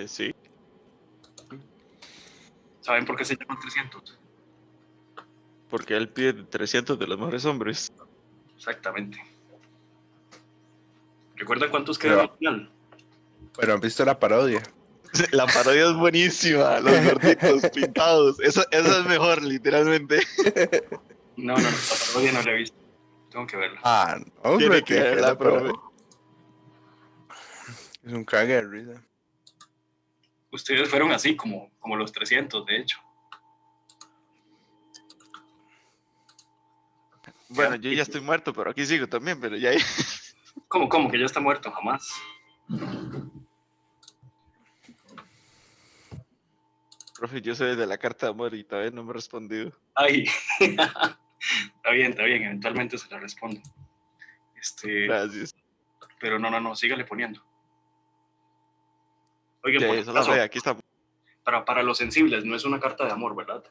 Sí. ¿Saben por qué se llaman 300? Porque él pide 300 de los mejores hombres. Exactamente. ¿Recuerdan cuántos quedan al Pero, final? pero han visto la parodia. La parodia es buenísima, los gorditos pintados. Eso es mejor, literalmente. No, la parodia no la he visto. Tengo que verla. Ah, no, Tiene pero que tiene que ver verla, la parodia. profe. Es un cague de risa. Ustedes fueron así, como los 300, de hecho. Bueno, yo ya estoy muerto, pero aquí sigo también, pero ya... ¿Cómo? Que ya está muerto, jamás. Profe, yo soy de la carta de amor y todavía no me he respondido. Ay, está bien, eventualmente se la respondo. Gracias. Pero no, sígale poniendo. Oigan, Ya, por eso la caso, fe, aquí estamos. para los sensibles, no es una carta de amor, ¿verdad?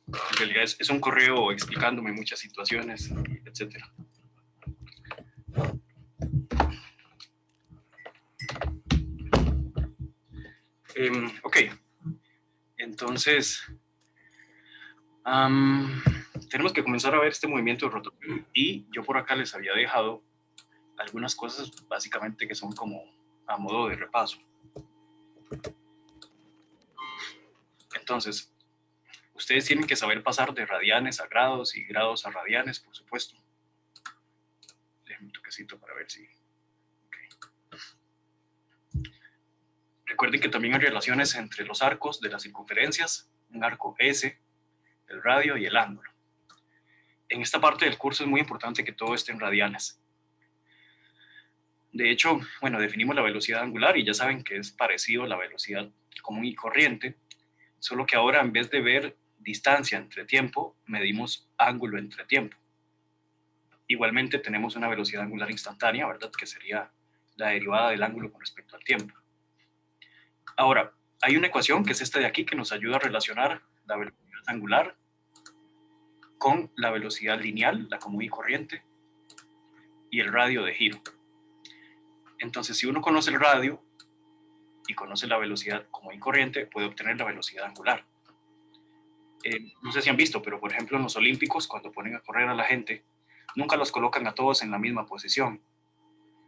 En realidad es un correo explicándome muchas situaciones, etcétera. Ok, entonces tenemos que comenzar a ver este movimiento de rotación y yo por acá les había dejado algunas cosas básicamente que son como a modo de repaso. Entonces, ustedes tienen que saber pasar de radianes a grados y grados a radianes, por supuesto. Déjenme un toquecito para ver si... Okay. Recuerden que también hay relaciones entre los arcos de las circunferencias, un arco S, el radio y el ángulo. En esta parte del curso es muy importante que todo esté en radianes. De hecho, bueno, definimos la velocidad angular y ya saben que es parecido a la velocidad común y corriente, solo que ahora en vez de ver distancia entre tiempo, medimos ángulo entre tiempo. Igualmente tenemos una velocidad angular instantánea, ¿verdad? Que sería la derivada del ángulo con respecto al tiempo. Ahora, hay una ecuación que es esta de aquí que nos ayuda a relacionar la velocidad angular con la velocidad lineal, la común y corriente, y el radio de giro. Entonces, si uno conoce el radio y conoce la velocidad común y corriente, puede obtener la velocidad angular. No sé si han visto, pero por ejemplo en los olímpicos, cuando ponen a correr a la gente, nunca los colocan a todos en la misma posición,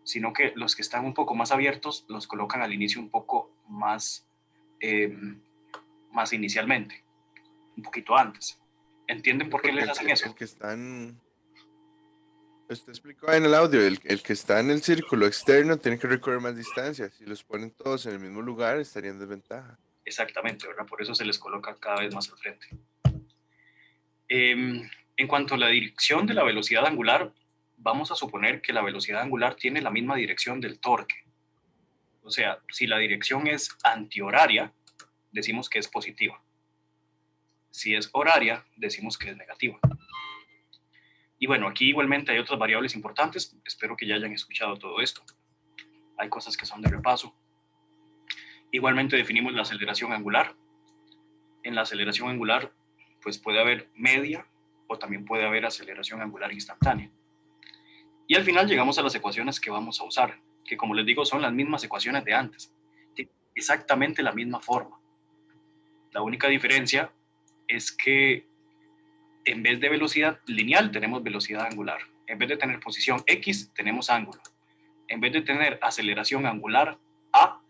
sino que los que están un poco más abiertos los colocan al inicio un poco más inicialmente, un poquito antes. ¿Entienden por qué les hacen eso? El que está en... Usted explicó en el audio, el que está en el círculo externo tiene que recorrer más distancia. Si los ponen todos en el mismo lugar, estaría en desventaja. Exactamente, ¿verdad? Por eso se les coloca cada vez más al frente. En cuanto a la dirección de la velocidad angular, vamos a suponer que la velocidad angular tiene la misma dirección del torque. O sea, si la dirección es antihoraria, decimos que es positiva. Si es horaria, decimos que es negativa. Y bueno, aquí igualmente hay otras variables importantes. Espero que ya hayan escuchado todo esto. Hay cosas que son de repaso. Igualmente definimos la aceleración angular. En la aceleración angular, pues puede haber media o también puede haber aceleración angular instantánea. Y al final llegamos a las ecuaciones que vamos a usar, que como les digo son las mismas ecuaciones de antes. Tienen exactamente la misma forma. La única diferencia es que en vez de velocidad lineal tenemos velocidad angular. En vez de tener posición X, tenemos ángulo. En vez de tener aceleración angular A,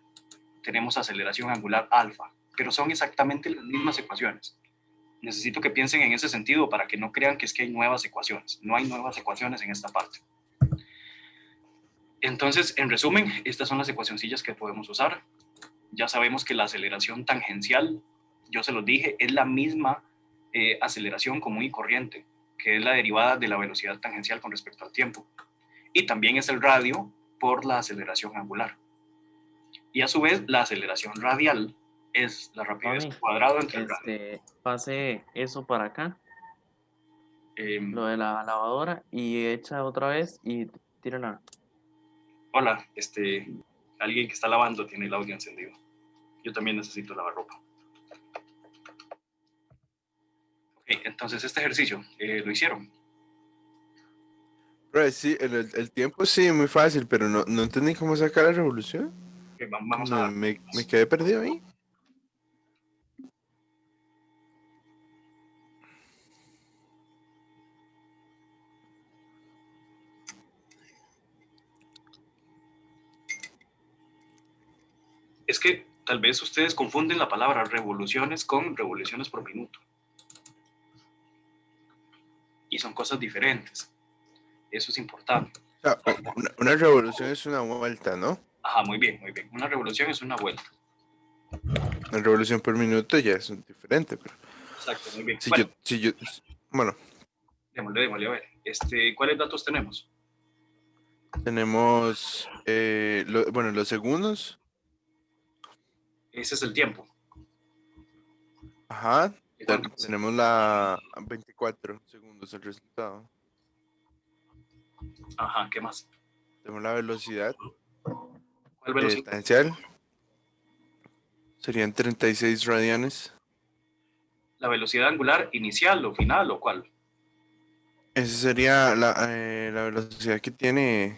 tenemos aceleración angular alfa. Pero son exactamente las mismas ecuaciones. Necesito que piensen en ese sentido para que no crean que es que hay nuevas ecuaciones. No hay nuevas ecuaciones en esta parte. Entonces, en resumen, estas son las ecuacioncillas que podemos usar. Ya sabemos que la aceleración tangencial, yo se los dije, es la misma aceleración común y corriente, que es la derivada de la velocidad tangencial con respecto al tiempo. Y también es el radio por la aceleración angular. Y a su vez, la aceleración radial es la rapidez al cuadrado entre el radio. Pase eso para acá, lo de la lavadora, y echa otra vez y tírala. Hola, alguien que está lavando tiene el audio encendido. Yo también necesito lavar ropa. Ok, entonces este ejercicio lo hicieron. Pero sí, el tiempo sí, muy fácil, pero no entendí cómo sacar la revolución. Ok, vamos No, a... me quedé perdido ahí. Es que tal vez ustedes confunden la palabra revoluciones con revoluciones por minuto. Y son cosas diferentes. Eso es importante. O sea, una revolución es una vuelta, ¿no? Ajá, muy bien, muy bien. Una revolución es una vuelta. Una revolución por minuto ya es diferente, pero Exacto, muy bien. si yo, Bueno, si yo, bueno, démosle, a ver. ¿Cuáles datos tenemos? tenemos, bueno, los segundos, Ese es el tiempo. ajá, ¿Y cuánto es? tenemos la 24 segundos el resultado. Ajá, ¿qué más? Tenemos la velocidad ¿Cuál velocidad? tancial, serían 36 radianes. ¿La velocidad angular inicial o final o cuál? Esa sería la velocidad que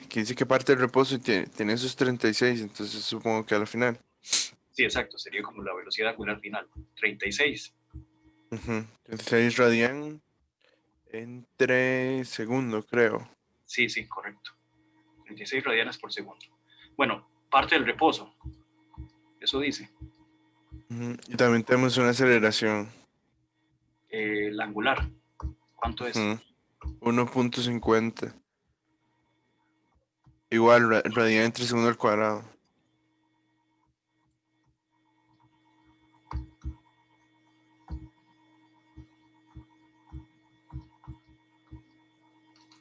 dice que parte del reposo y tiene esos 36, entonces supongo que a la final. Sí, exacto, sería como la velocidad angular final. 36. Ujú, 36 radian entre segundo, creo. Sí, sí, correcto. 36 radianes por segundo. Bueno, parte del reposo. Eso dice. Ujú, y también tenemos una aceleración. La angular. ¿Cuánto es? Ujú, 1.50. Igual, radian entre segundo al cuadrado.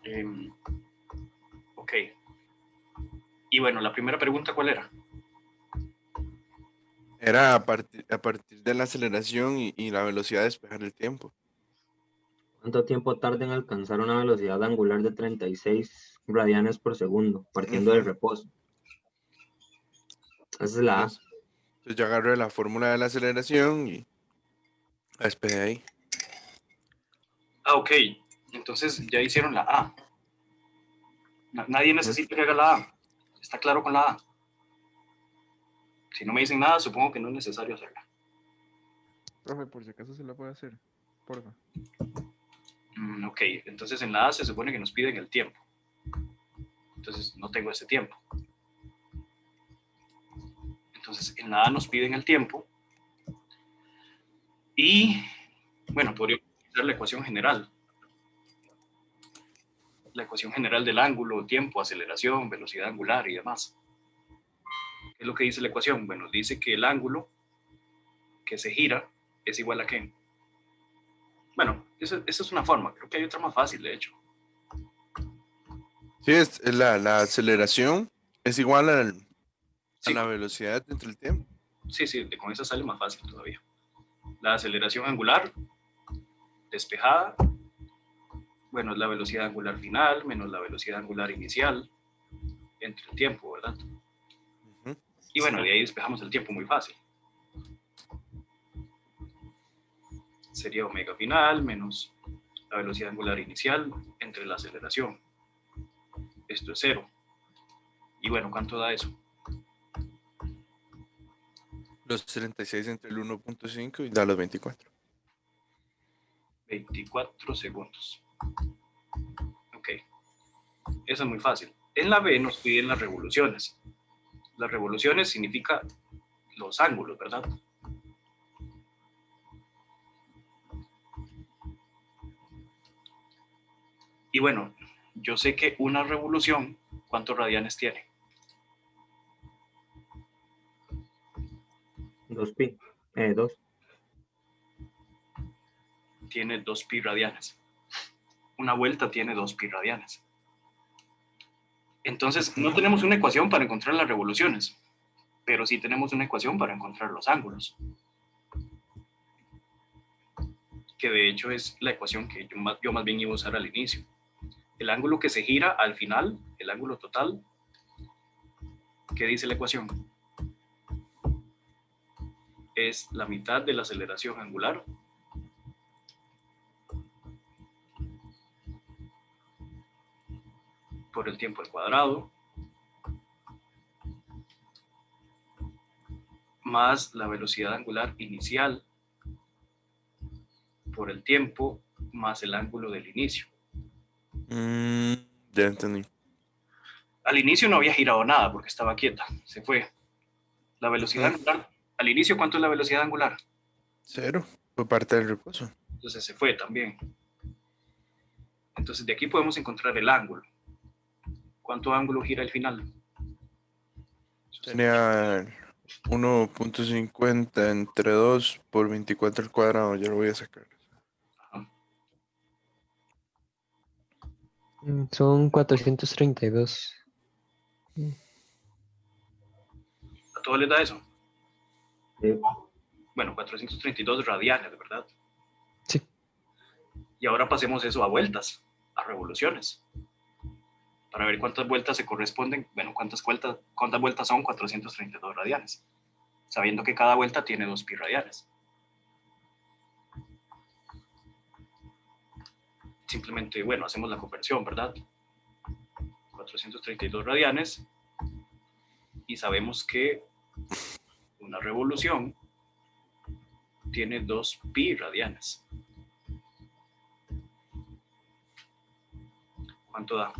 Em, ok. Y bueno, la primera pregunta, ¿cuál era? Era a partir de la aceleración y la velocidad de despejar el tiempo. ¿Cuánto tiempo tarda en alcanzar una velocidad angular de 36 radianes por segundo, partiendo del Ujú, reposo? Esa es la A. entonces yo agarré la fórmula de la aceleración y la despejé ahí. Ah, ok. Entonces ya hicieron la A. Nadie Ujú. necesita que haga la A. ¿Está claro con la A? Si no me dicen nada, supongo que no es necesario hacerla. Profe, por si acaso se la puede hacer. Porfa. Ok, entonces en la A se supone que nos piden el tiempo. Entonces no tengo ese tiempo. Entonces en la A nos piden el tiempo. Y bueno, podría utilizar la ecuación general. La ecuación general del ángulo, tiempo, aceleración, velocidad angular y demás. ¿Qué es lo que dice la ecuación? Bueno, dice que el ángulo que se gira es igual a qué. Bueno, esa es una forma. Creo que hay otra más fácil, de hecho. Sí, es la aceleración es igual a Sí, la velocidad entre el tiempo. sí, sí, con esa sale más fácil todavía. La aceleración angular despejada, bueno, es la velocidad angular final menos la velocidad angular inicial entre el tiempo, ¿verdad? Ujú. Y bueno, de ahí despejamos el tiempo muy fácil. Sería omega final menos la velocidad angular inicial entre la aceleración. Esto es 0. Y bueno, ¿cuánto da eso? Los 36 entre el 1.5 y da los 24. 24 segundos. Ok, eso es muy fácil. En la B nos piden las revoluciones. Las revoluciones significa los ángulos, ¿verdad? Y bueno, yo sé que una revolución, ¿cuántos radianes tiene? 2pi. 2. Tiene 2 pi radianes. Una vuelta tiene 2 pi radianes. Entonces, no tenemos una ecuación para encontrar las revoluciones, pero sí tenemos una ecuación para encontrar los ángulos. Que de hecho es la ecuación que yo más bien iba a usar al inicio. El ángulo que se gira al final, el ángulo total, ¿qué dice la ecuación? Es la mitad de la aceleración angular por el tiempo al cuadrado más la velocidad angular inicial por el tiempo más el ángulo del inicio. Ya entendí. Al inicio no había girado nada porque estaba quieta, se fue. La velocidad angular, al inicio, ¿cuánto es la velocidad angular? 0. Fue parte del reposo. Entonces se fue también. Entonces de aquí podemos encontrar el ángulo. ¿Cuánto ángulo gira al final? Tenía 1.50 entre 2 por 24 al cuadrado. Ya lo voy a sacar. Son 432. ¿A todos les da eso? Sí. Bueno, 432 radianes, ¿verdad? Sí. Y ahora pasemos eso a vueltas, a revoluciones. Para ver cuántas vueltas se corresponden, bueno, cuántas vueltas son 432 radianes. Sabiendo que cada vuelta tiene 2 pi radianes. Simplemente, bueno, hacemos la conversión, ¿verdad? 432 radianes. Y sabemos que una revolución tiene 2 pi radianes. ¿Cuánto da?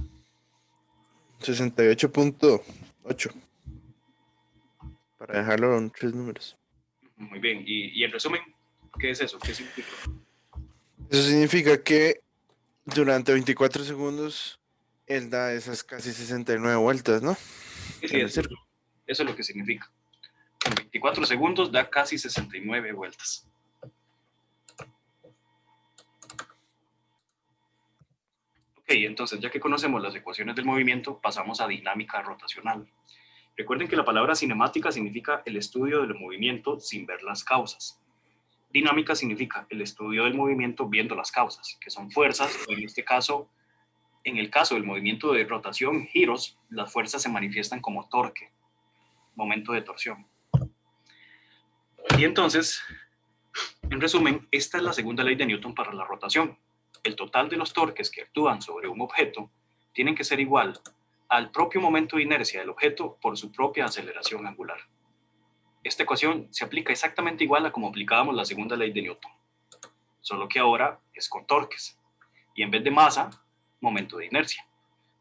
68.8. Para dejarlo en 3 números. Muy bien. Y en resumen, ¿qué es eso? ¿Qué significa? Eso significa que durante 24 segundos él da esas casi 69 vueltas, ¿no? Sí, En el eso círculo. es lo que significa. En 24 segundos da casi 69 vueltas. Ok, entonces ya que conocemos las ecuaciones del movimiento, pasamos a dinámica rotacional. Recuerden que la palabra cinemática significa el estudio del movimiento sin ver las causas. Dinámica significa el estudio del movimiento viendo las causas, que son fuerzas, o en este caso, en el caso del movimiento de rotación, giros, las fuerzas se manifiestan como torque, momento de torsión. Y entonces, en resumen, esta es la segunda ley de Newton para la rotación. El total de los torques que actúan sobre un objeto tienen que ser igual al propio momento de inercia del objeto por su propia aceleración angular. Esta ecuación se aplica exactamente igual a como aplicábamos la segunda ley de Newton, solo que ahora es con torques. Y en vez de masa, momento de inercia.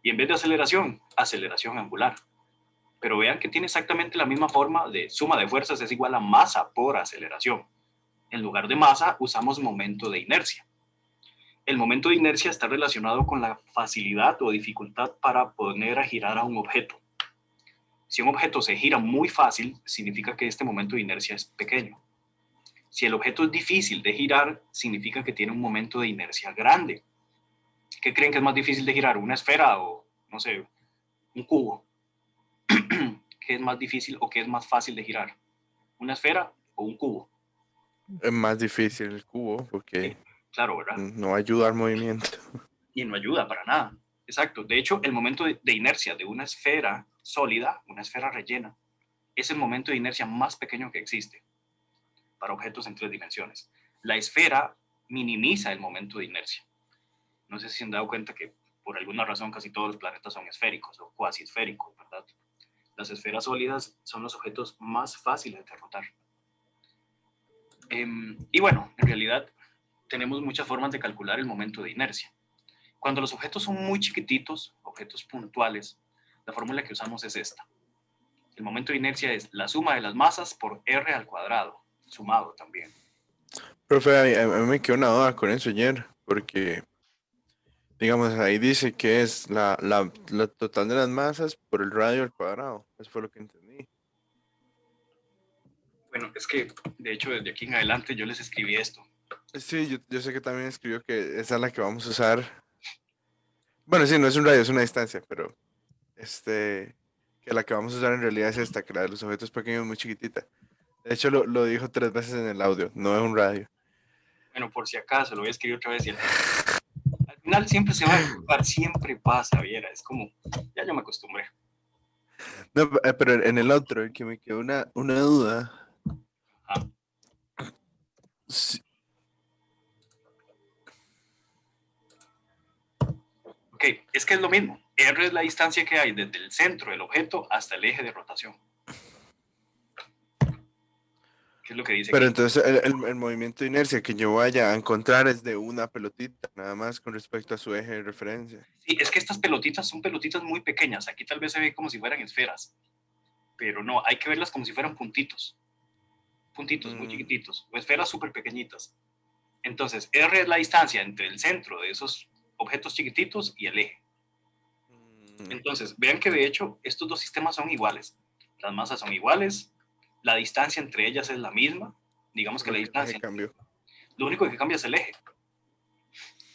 Y en vez de aceleración, aceleración angular. Pero vean que tiene exactamente la misma forma de suma de fuerzas es igual a masa por aceleración. En lugar de masa, usamos momento de inercia. El momento de inercia está relacionado con la facilidad o dificultad para poner a girar a un objeto. Si un objeto se gira muy fácil, significa que este momento de inercia es pequeño. Si el objeto es difícil de girar, significa que tiene un momento de inercia grande. ¿Qué creen que es más difícil de girar? ¿Una esfera o, no sé, un cubo? ¿Qué es más difícil o qué es más fácil de girar? ¿Una esfera o un cubo? Es más difícil el cubo porque Sí, claro, ¿verdad? no ayuda al movimiento. Y no ayuda para nada. Exacto. De hecho, el momento de inercia de una esfera sólida, una esfera rellena, es el momento de inercia más pequeño que existe para objetos en 3 dimensiones. La esfera minimiza el momento de inercia. No sé si se han dado cuenta que por alguna razón casi todos los planetas son esféricos o cuasi esféricos, ¿verdad? Las esferas sólidas son los objetos más fáciles de rotar. Y bueno, en realidad tenemos muchas formas de calcular el momento de inercia. Cuando los objetos son muy chiquititos, objetos puntuales, la fórmula que usamos es esta. El momento de inercia es la suma de las masas por r al cuadrado, sumado también. Profe, a mí me quedó una duda con eso ayer, porque, digamos, ahí dice que es la total de las masas por el radio al cuadrado. Eso fue lo que entendí. Bueno, es que, de hecho, desde aquí en adelante yo les escribí esto. Sí, yo sé que también escribió que esa es la que vamos a usar. Bueno, sí, no es un radio, es una distancia, pero que la que vamos a usar en realidad es esta, que la de los objetos pequeños es muy chiquitita. De hecho, lo dijo 3 veces en el audio, no es un radio. Bueno, por si acaso, lo voy a escribir otra vez y al final siempre se va a equivocar, siempre pasa, viera, es como, ya yo me acostumbré. No, pero en el otro, el que me quedó una duda. Ajá. Sí. Ok, es que es lo mismo. R es la distancia que hay desde el centro del objeto hasta el eje de rotación. ¿Qué es lo que dice Pero aquí? entonces el movimiento de inercia que yo vaya a encontrar es de una pelotita, nada más con respecto a su eje de referencia. Sí, es que estas pelotitas son pelotitas muy pequeñas. Aquí tal vez se ve como si fueran esferas, pero no, hay que verlas como si fueran puntitos. Puntitos muy chiquititos, o esferas súper pequeñitas. Entonces, R es la distancia entre el centro de esos objetos chiquititos y el eje. Entonces, vean que de hecho estos dos sistemas son iguales. Las masas son iguales, la distancia entre ellas es la misma. Digamos que la El eje distancia, cambió. lo único que cambia es el eje.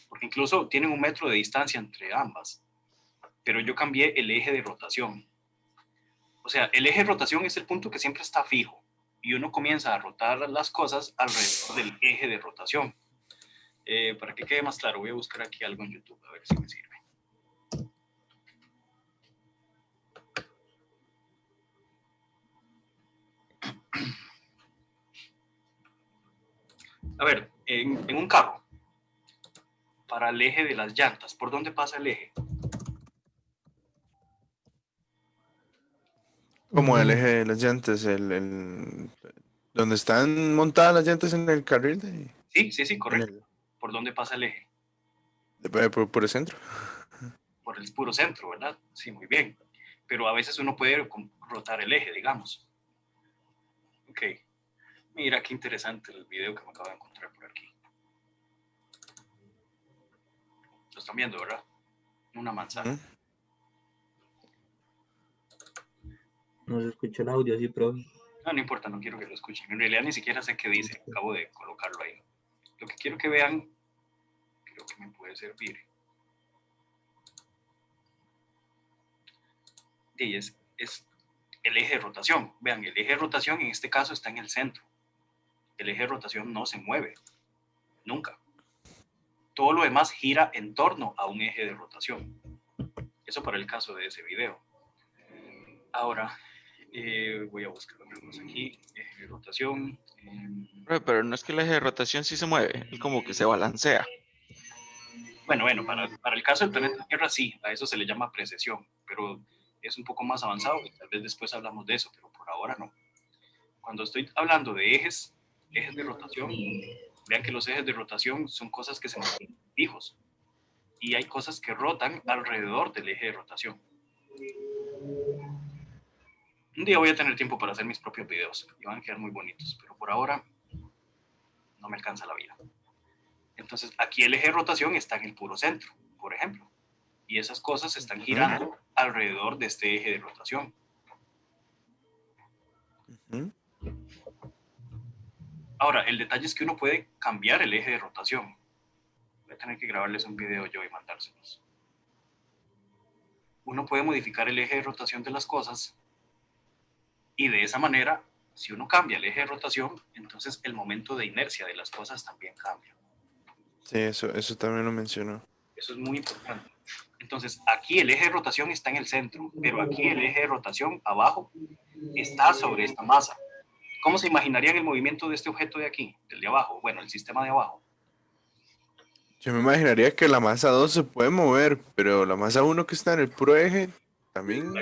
Porque incluso tienen 1 metro de distancia entre ambas. Pero yo cambié el eje de rotación. O sea, el eje de rotación es el punto que siempre está fijo. Y uno comienza a rotar las cosas alrededor del eje de rotación. Para que quede más claro, voy a buscar aquí algo en YouTube, a ver si me sirve. A ver, en un carro, para el eje de las llantas, ¿por dónde pasa el eje? Como el eje de las llantas, donde están montadas las llantas en el carril Sí, correcto. ¿Por dónde pasa el eje? por el centro. Por el puro centro, ¿verdad? Sí, muy bien. Pero a veces uno puede rotar el eje, digamos. Ok. Mira qué interesante el video que me acabo de encontrar por aquí. Lo están viendo, ¿verdad? Una manzana. No se escucha el audio, sí, profe. No importa, no quiero que lo escuchen. En realidad ni siquiera sé qué dice. Acabo de colocarlo ahí. Lo que quiero que vean, creo que me puede servir. Y es el eje de rotación. Vean, el eje de rotación en este caso está en el centro. El eje de rotación no se mueve. Nunca. Todo lo demás gira en torno a un eje de rotación. Eso para el caso de ese video. Ahora, voy a buscar otra cosa aquí. Eje de rotación. Pero no es que el eje de rotación sí se mueve, él como que se balancea. Bueno, para el caso del planeta Tierra sí, a eso se le llama precesión, pero es un poco más avanzado y tal vez después hablamos de eso, pero por ahora no. Cuando estoy hablando de ejes de rotación, vean que los ejes de rotación son cosas que se mantienen fijos y hay cosas que rotan alrededor del eje de rotación. Un día voy a tener tiempo para hacer mis propios videos y van a quedar muy bonitos, pero por ahora no me alcanza la vida. Entonces, aquí el eje de rotación está en el puro centro, por ejemplo, y esas cosas están girando alrededor de este eje de rotación. Ahora, el detalle es que uno puede cambiar el eje de rotación. Voy a tener que grabarles un video yo y mandárselos. Uno puede modificar el eje de rotación de las cosas y de esa manera, si uno cambia el eje de rotación, entonces el momento de inercia de las cosas también cambia. Sí, eso también lo mencionó. Eso es muy importante. Entonces, aquí el eje de rotación está en el centro, pero aquí el eje de rotación abajo está sobre esta masa. ¿Cómo se imaginarían el movimiento de este objeto de aquí, del de abajo? Bueno, el sistema de abajo. Yo me imaginaría que la masa 2 se puede mover, pero la masa 1 que está en el puro eje también.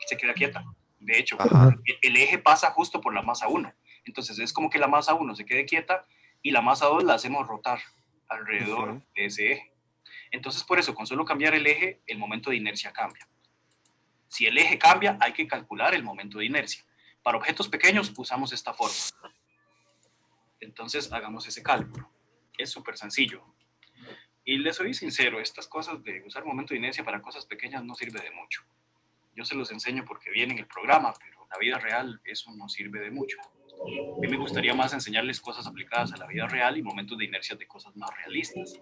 Se queda quieta. De hecho, Ajá. el eje pasa justo por la masa 1. Entonces es como que la masa 1 se quede quieta y la masa 2 la hacemos rotar alrededor de ese eje. Entonces por eso, con solo cambiar el eje, el momento de inercia cambia. Si el eje cambia, hay que calcular el momento de inercia. Para objetos pequeños usamos esta forma. Entonces hagamos ese cálculo. Es súper sencillo. Y les soy sincero, estas cosas de usar momento de inercia para cosas pequeñas no sirve de mucho. Yo se los enseño porque viene en el programa, pero en la vida real eso no sirve de mucho. A mí me gustaría más enseñarles cosas aplicadas a la vida real y momentos de inercia de cosas más realistas.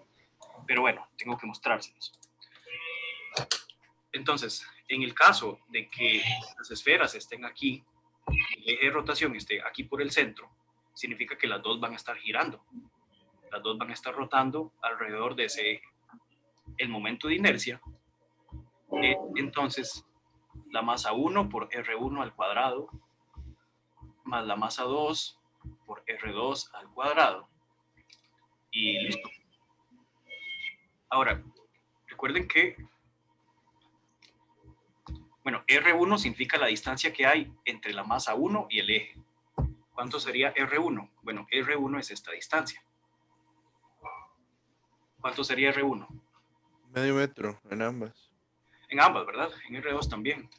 Pero bueno, tengo que mostrárselos. Entonces, en el caso de que las esferas estén aquí, el eje de rotación esté aquí por el centro, significa que las dos van a estar girando. Las dos van a estar rotando alrededor de ese eje. El momento de inercia es entonces la masa 1 por R1 al cuadrado más la masa 2 por R2 al cuadrado. Y listo. Ahora, recuerden que, bueno, R1 significa la distancia que hay entre la masa 1 y el eje. ¿Cuánto sería R1? Bueno, R1 es esta distancia. ¿Cuánto sería R1? Medio metro en ambas. En ambas, ¿verdad? En R2 también.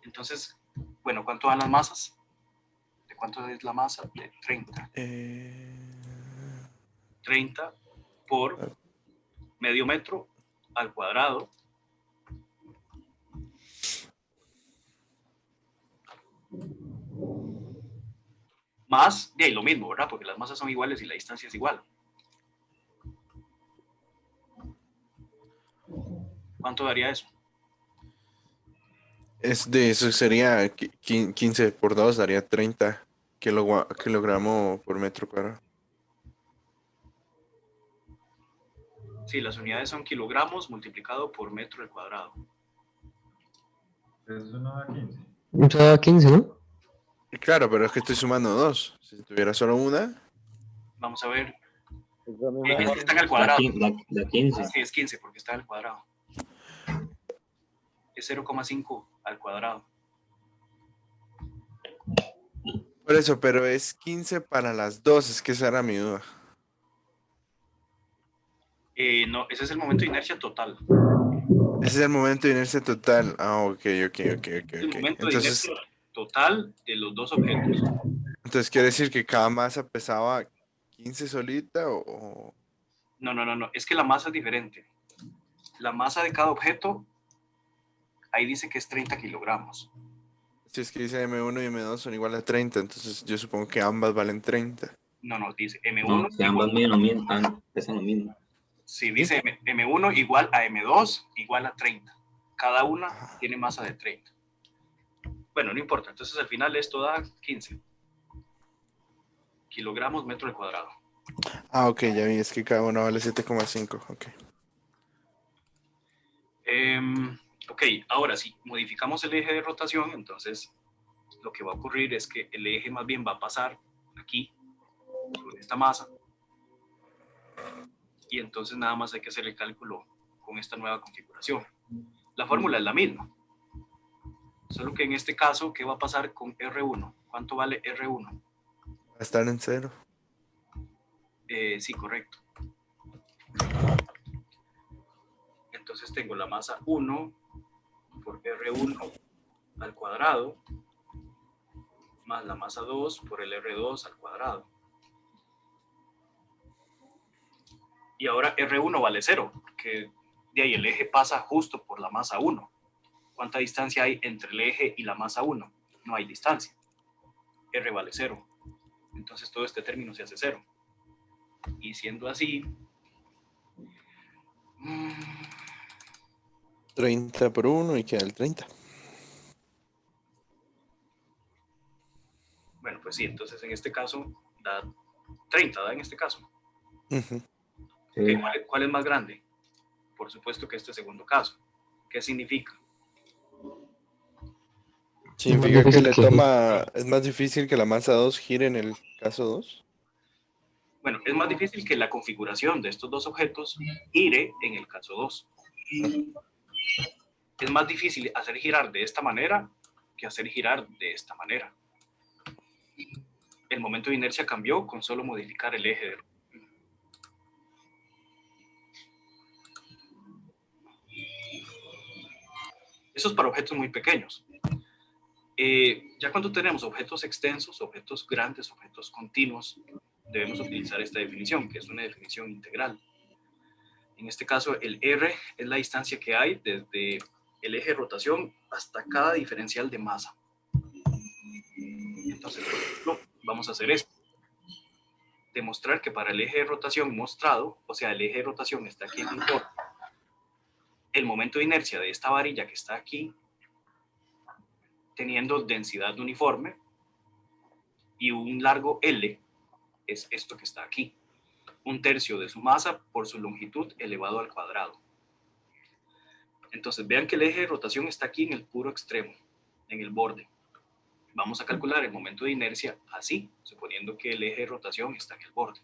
Entonces, bueno, ¿cuánto dan las masas? ¿De cuánto es la masa? De 30. 30 por medio metro al cuadrado más, de ahí lo mismo, ¿verdad? Porque las masas son iguales y la distancia es igual. ¿Cuánto daría eso? Eso sería 15 por 2, daría 30 kilogramos por metro cuadrado. Sí, las unidades son kilogramos multiplicado por metro al cuadrado. Eso no da 15. Eso da 15, ¿no? Claro, pero es que estoy sumando 2. Si tuviera solo una, Vamos a ver. Eso mismo Es que da está en el Da, cuadrado. da 15. Sí, es 15 porque está en el cuadrado. Es 0,5 al cuadrado. por eso, pero es 15 para las dos, es que esa era mi duda. No, ese es el momento de inercia total. Ese es el momento de inercia total. Ah, ok. El momento de Entonces, inercia total de los dos objetos. entonces quiere decir que cada masa pesaba 15 solita o... No. Es que la masa es diferente. La masa de cada objeto, ahí dice que es 30 kilogramos. Si es que dice M1 y M2 son igual a 30, entonces yo supongo que ambas valen 30. No, dice M1. No, si ambas miden lo mismo, pesan lo mismo. Sí, dice M1 igual a M2 igual a 30. Cada una tiene masa de 30. Bueno, no importa. Entonces al final esto da 15 kilogramos metro al cuadrado. Ah, ok, ya vi, es que cada una vale 7,5. Ok. Ok, ahora si modificamos el eje de rotación, entonces lo que va a ocurrir es que el eje más bien va a pasar aquí, sobre esta masa, y entonces nada más hay que hacer el cálculo con esta nueva configuración. La fórmula es la misma, solo que en este caso, ¿qué va a pasar con R1? ¿Cuánto vale R1? Va a estar en 0. Sí, correcto. Entonces tengo la masa 1 por R1 al cuadrado más la masa 2 por el R2 al cuadrado. Y ahora R1 vale 0, porque de ahí el eje pasa justo por la masa 1. ¿Cuánta distancia hay entre el eje y la masa 1? No hay distancia. R vale 0. Entonces todo este término se hace 0. Y siendo así... 30 por 1 y queda el 30. Bueno, pues sí, entonces en este caso da 30, ¿da en este caso? Ujú. Sí. ¿Cuál es más grande? Por supuesto que este segundo caso. ¿Qué significa? Significa que difícil le que- toma... Es más difícil que la masa 2 gire en el caso 2. Bueno, es más difícil que la configuración de estos dos objetos gire en el caso 2. Es más difícil hacer girar de esta manera que hacer girar de esta manera. El momento de inercia cambió con solo modificar el eje de rotación. Eso es para objetos muy pequeños. Ya cuando tenemos objetos extensos, objetos grandes, objetos continuos, debemos utilizar esta definición, que es una definición integral. En este caso, el R es la distancia que hay desde el eje de rotación hasta cada diferencial de masa. Entonces, por ejemplo, vamos a hacer esto. Demostrar que para el eje de rotación mostrado, o sea, el eje de rotación está aquí en el borde, el momento de inercia de esta varilla que está aquí, teniendo densidad uniforme, y un largo L, es esto que está aquí. 1/3 de su masa por su longitud elevado al cuadrado. Entonces, vean que el eje de rotación está aquí en el puro extremo, en el borde. Vamos a calcular el momento de inercia así, suponiendo que el eje de rotación está en el borde.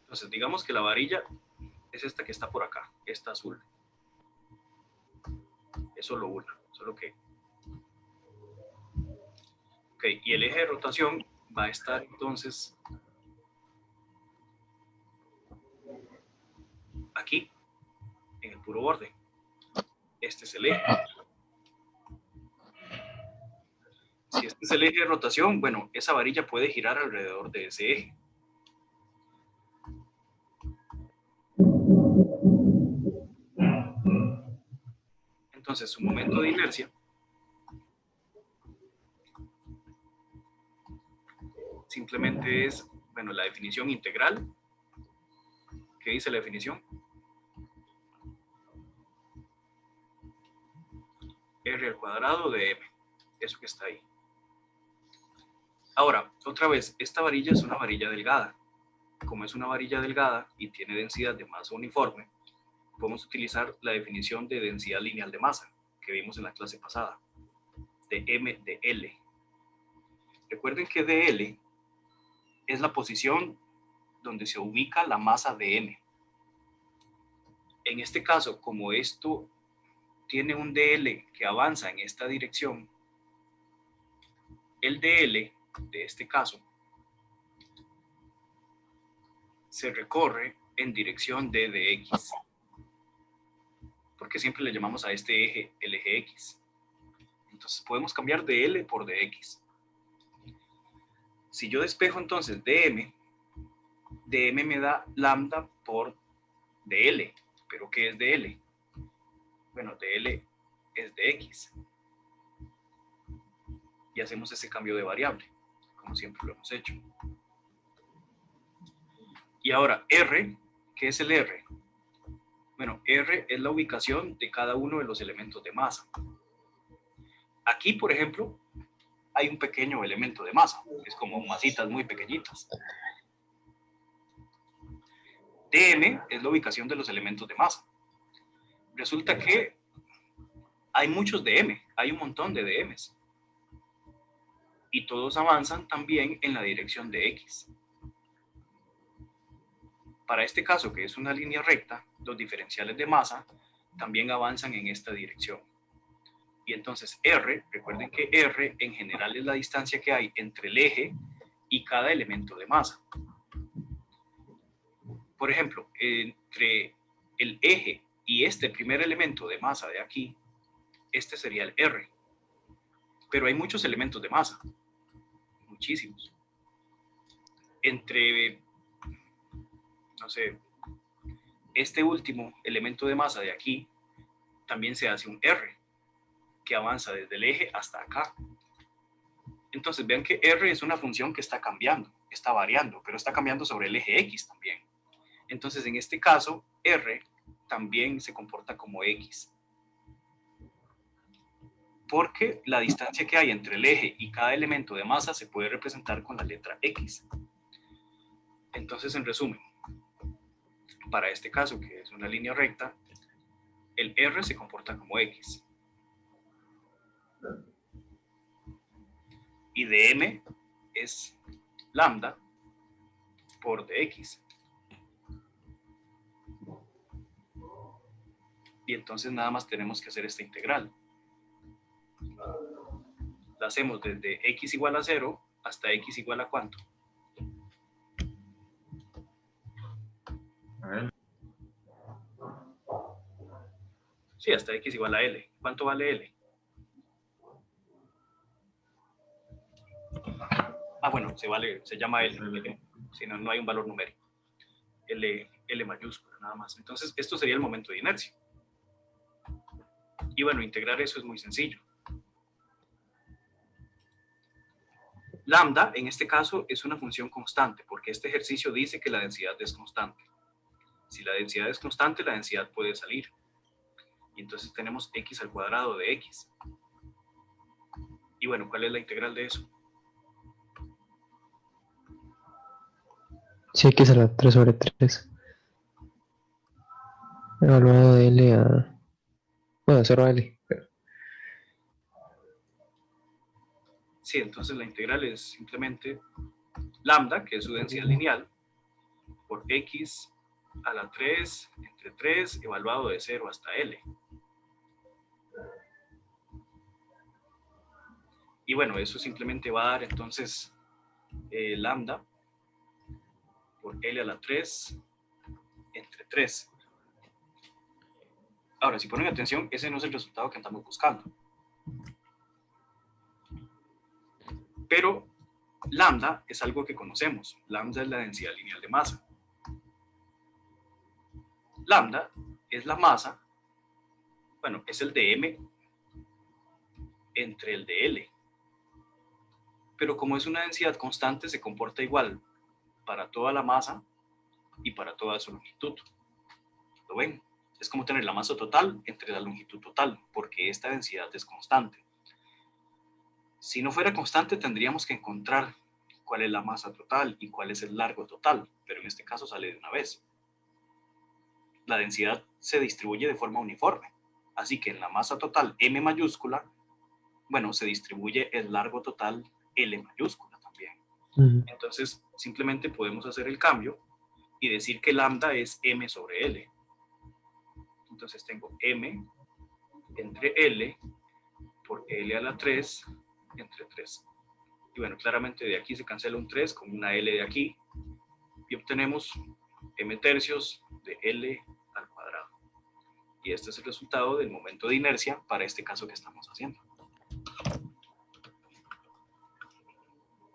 Entonces, digamos que la varilla es esta que está por acá, esta azul. Es solo una, solo que... Ok, y el eje de rotación va a estar entonces aquí, en el puro borde. Este es el eje. Si este es el eje de rotación, bueno, esa varilla puede girar alrededor de ese eje. Entonces, su momento de inercia simplemente es, bueno, la definición integral. ¿Qué dice la definición? R al cuadrado de M. Eso que está ahí. Ahora, otra vez, esta varilla es una varilla delgada. Como es una varilla delgada y tiene densidad de masa uniforme, podemos utilizar la definición de densidad lineal de masa que vimos en la clase pasada, de M de L. Recuerden que dL es la posición donde se ubica la masa de M. En este caso, como esto tiene un dL que avanza en esta dirección, el dL de este caso se recorre en dirección de dx, porque siempre le llamamos a este eje el eje x. Entonces podemos cambiar dl por dx. Si yo despejo entonces dm me da lambda por dl. ¿Pero qué es dl? Bueno, dl es dx. Y hacemos ese cambio de variable, como siempre lo hemos hecho. Y ahora, R, ¿qué es el R? Bueno, R es la ubicación de cada uno de los elementos de masa. Aquí, por ejemplo, hay un pequeño elemento de masa, es como masitas muy pequeñitas. Dm es la ubicación de los elementos de masa. Resulta que hay muchos dm, hay un montón de dm's. Y todos avanzan también en la dirección de x. Para este caso, que es una línea recta, los diferenciales de masa también avanzan en esta dirección. Y entonces R, recuerden que R en general es la distancia que hay entre el eje y cada elemento de masa. Por ejemplo, entre el eje y este primer elemento de masa de aquí, este sería el R. Pero hay muchos elementos de masa, muchísimos. Entre, no sé, este último elemento de masa de aquí, también se hace un R, que avanza desde el eje hasta acá. Entonces vean que R es una función que está cambiando, está variando, pero está cambiando sobre el eje X también. Entonces en este caso, R también se comporta como X. Porque la distancia que hay entre el eje y cada elemento de masa se puede representar con la letra X. Entonces, en resumen, para este caso, que es una línea recta, el R se comporta como X. Y dm es lambda por dx. Y entonces nada más tenemos que hacer esta integral. La hacemos desde x igual a 0 hasta x igual a ¿cuánto? A ver. Sí, hasta x igual a L. ¿Cuánto vale L? Ah, bueno, se llama L. Si no, no hay un valor numérico. L mayúscula, nada más. Entonces, esto sería el momento de inercia. Y bueno, integrar eso es muy sencillo. Lambda, en este caso, es una función constante, porque este ejercicio dice que la densidad es constante. Si la densidad es constante, la densidad puede salir. Y entonces tenemos x al cuadrado de x. Y bueno, ¿cuál es la integral de eso? Sí, X a la 3 sobre 3. Evaluado de L a... Bueno, 0 a L. Pero... Sí, entonces la integral es simplemente lambda, que es su densidad lineal, por x a la 3 entre 3 evaluado de 0 hasta L. Y bueno, eso simplemente va a dar entonces lambda por L a la 3 entre 3. Ahora, si ponen atención, ese no es el resultado que andamos buscando. Pero lambda es algo que conocemos. Lambda es la densidad lineal de masa. Lambda es la masa, bueno, es el de M entre el de L. Pero como es una densidad constante, se comporta igual para toda la masa y para toda su longitud. ¿Lo ven? Es como tener la masa total entre la longitud total, porque esta densidad es constante. Si no fuera constante, tendríamos que encontrar cuál es la masa total y cuál es el largo total, pero en este caso sale de una vez. La densidad se distribuye de forma uniforme, así que en la masa total M mayúscula, bueno, se distribuye el largo total L mayúscula también. Entonces, simplemente podemos hacer el cambio y decir que lambda es M sobre L. Entonces tengo M entre L por L a la 3 entre 3. Y bueno, claramente de aquí se cancela un 3 con una L de aquí y obtenemos M tercios de L al cuadrado. Y este es el resultado del momento de inercia para este caso que estamos haciendo.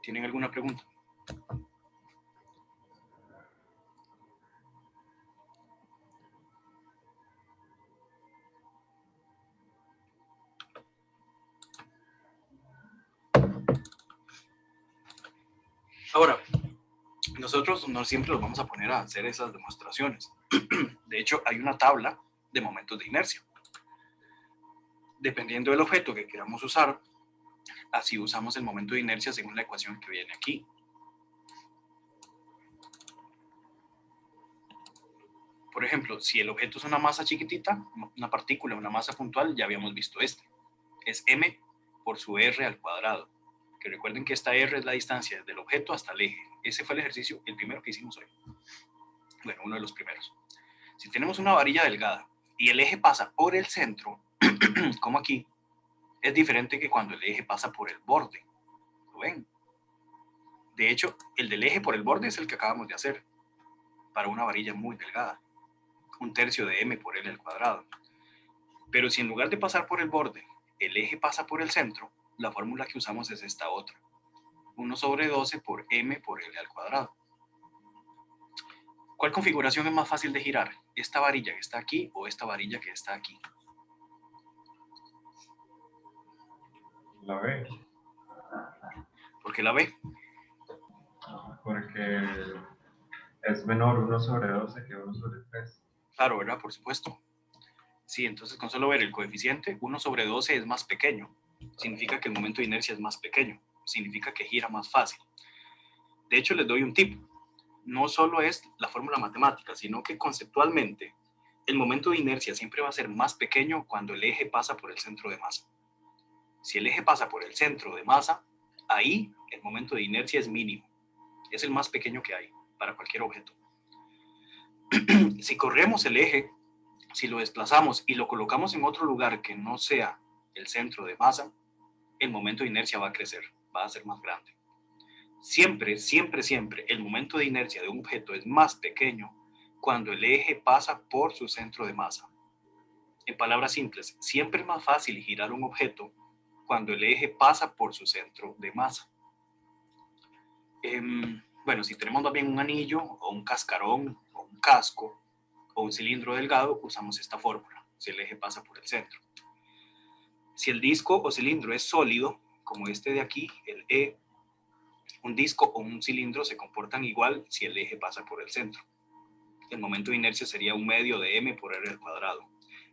¿Tienen alguna pregunta? Ahora, nosotros no siempre los vamos a poner a hacer esas demostraciones. De hecho, hay una tabla de momentos de inercia. Dependiendo del objeto que queramos usar, así usamos el momento de inercia según la ecuación que viene aquí. Por ejemplo, si el objeto es una masa chiquitita, una partícula, una masa puntual, ya habíamos visto este. Es m por su r al cuadrado. Que recuerden que esta r es la distancia del objeto hasta el eje. Ese fue el ejercicio, el primero que hicimos hoy. Bueno, uno de los primeros. Si tenemos una varilla delgada y el eje pasa por el centro, como aquí, es diferente que cuando el eje pasa por el borde. ¿Lo ven? De hecho, el del eje por el borde es el que acabamos de hacer para una varilla muy delgada. 1/3 de m por l al cuadrado. Pero si en lugar de pasar por el borde, el eje pasa por el centro, la fórmula que usamos es esta otra. 1 sobre 12 por m por l al cuadrado. ¿Cuál configuración es más fácil de girar? ¿Esta varilla que está aquí o esta varilla que está aquí? La B. ¿Por qué la B? Porque es menor 1 sobre 12 que 1 sobre 3. Claro, ¿verdad? Por supuesto. Sí, entonces con solo ver el coeficiente, 1 sobre 12 es más pequeño. Significa que el momento de inercia es más pequeño. Significa que gira más fácil. De hecho, les doy un tip. No solo es la fórmula matemática, sino que conceptualmente el momento de inercia siempre va a ser más pequeño cuando el eje pasa por el centro de masa. Si el eje pasa por el centro de masa, ahí el momento de inercia es mínimo. Es el más pequeño que hay para cualquier objeto. Si corremos el eje, si lo desplazamos y lo colocamos en otro lugar que no sea el centro de masa, el momento de inercia va a crecer, va a ser más grande. Siempre, siempre, siempre el momento de inercia de un objeto es más pequeño cuando el eje pasa por su centro de masa. En palabras simples, siempre es más fácil girar un objeto cuando el eje pasa por su centro de masa. Bueno, si tenemos más bien un anillo o un cascarón o un casco o un cilindro delgado, usamos esta fórmula, si el eje pasa por el centro. Si el disco o cilindro es sólido, como este de aquí, el E, un disco o un cilindro se comportan igual si el eje pasa por el centro. El momento de inercia sería 1/2 de m por r al cuadrado.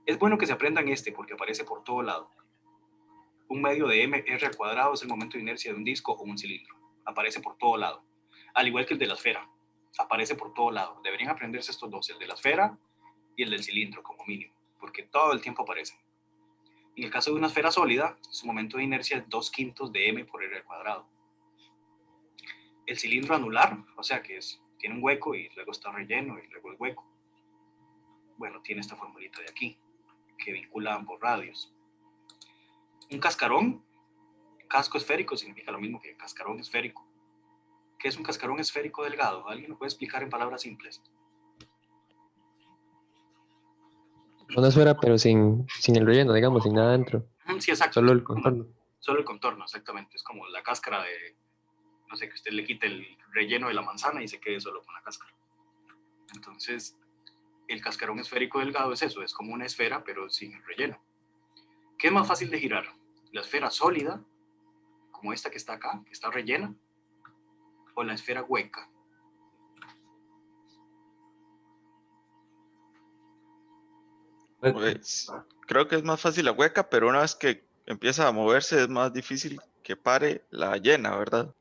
Es bueno que se aprendan este porque aparece por todo lado. 1/2 de m r al cuadrado es el momento de inercia de un disco o un cilindro. Aparece por todo lado. Al igual que el de la esfera. Aparece por todo lado. Deberían aprenderse estos dos, el de la esfera y el del cilindro como mínimo, porque todo el tiempo aparecen. En el caso de una esfera sólida, su momento de inercia es 2/5 de m por r al cuadrado. El cilindro anular, o sea que tiene un hueco y luego está relleno y luego el hueco. Bueno, tiene esta formulita de aquí, que vincula ambos radios. Un cascarón, casco esférico, significa lo mismo que cascarón esférico. ¿Qué es un cascarón esférico delgado? ¿Alguien lo puede explicar en palabras simples? Una esfera, pero sin el relleno, digamos, sin nada dentro. Sí, exacto. Solo el contorno. Solo el contorno, exactamente. Es como la cáscara de, no sé, que usted le quite el relleno de la manzana y se quede solo con la cáscara. Entonces, el cascarón esférico delgado es eso, es como una esfera, pero sin el relleno. ¿Qué es más fácil de girar? ¿La esfera sólida, como esta que está acá, que está rellena? ¿O la esfera hueca? Pues, creo que es más fácil la hueca, pero una vez que empieza a moverse es más difícil que pare la llena, ¿verdad?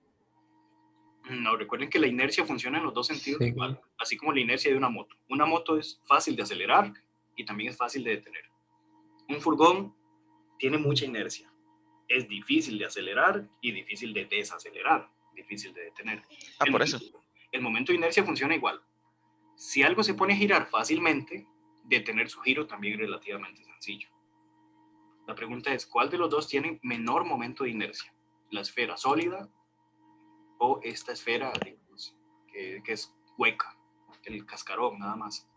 No, recuerden que la inercia funciona en los dos sentidos Sí. igual, así como la inercia de una moto. Una moto es fácil de acelerar y también es fácil de detener. Un furgón tiene mucha inercia. Es difícil de acelerar y difícil de desacelerar, difícil de detener. Por eso. El momento de inercia funciona igual. Si algo se pone a girar fácilmente, detener su giro también es relativamente sencillo. La pregunta es, ¿cuál de los dos tiene menor momento de inercia? ¿La esfera sólida o esta esfera, digamos, que es hueca, el cascarón nada más?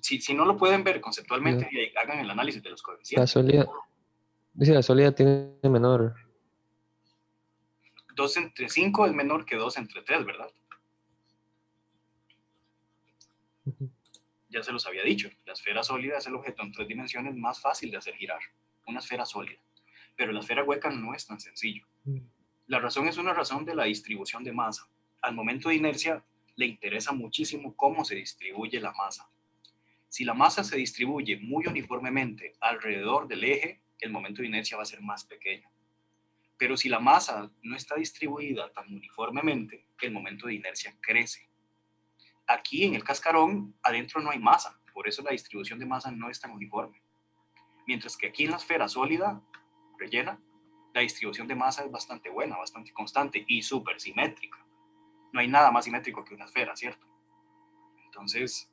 Si no lo pueden ver conceptualmente, hagan el análisis de los coeficientes. La sólida tiene menor. 2 entre 5 es menor que 2 entre 3, ¿verdad? Ya se los había dicho, la esfera sólida es el objeto en 3 dimensiones más fácil de hacer girar, una esfera sólida. Pero la esfera hueca no es tan sencillo. La razón es una razón de la distribución de masa. Al momento de inercia le interesa muchísimo cómo se distribuye la masa. Si la masa se distribuye muy uniformemente alrededor del eje, el momento de inercia va a ser más pequeño. Pero si la masa no está distribuida tan uniformemente, el momento de inercia crece. Aquí en el cascarón, adentro no hay masa, por eso la distribución de masa no es tan uniforme. Mientras que aquí en la esfera sólida, rellena, la distribución de masa es bastante buena, bastante constante y súper simétrica. No hay nada más simétrico que una esfera, ¿cierto? Entonces,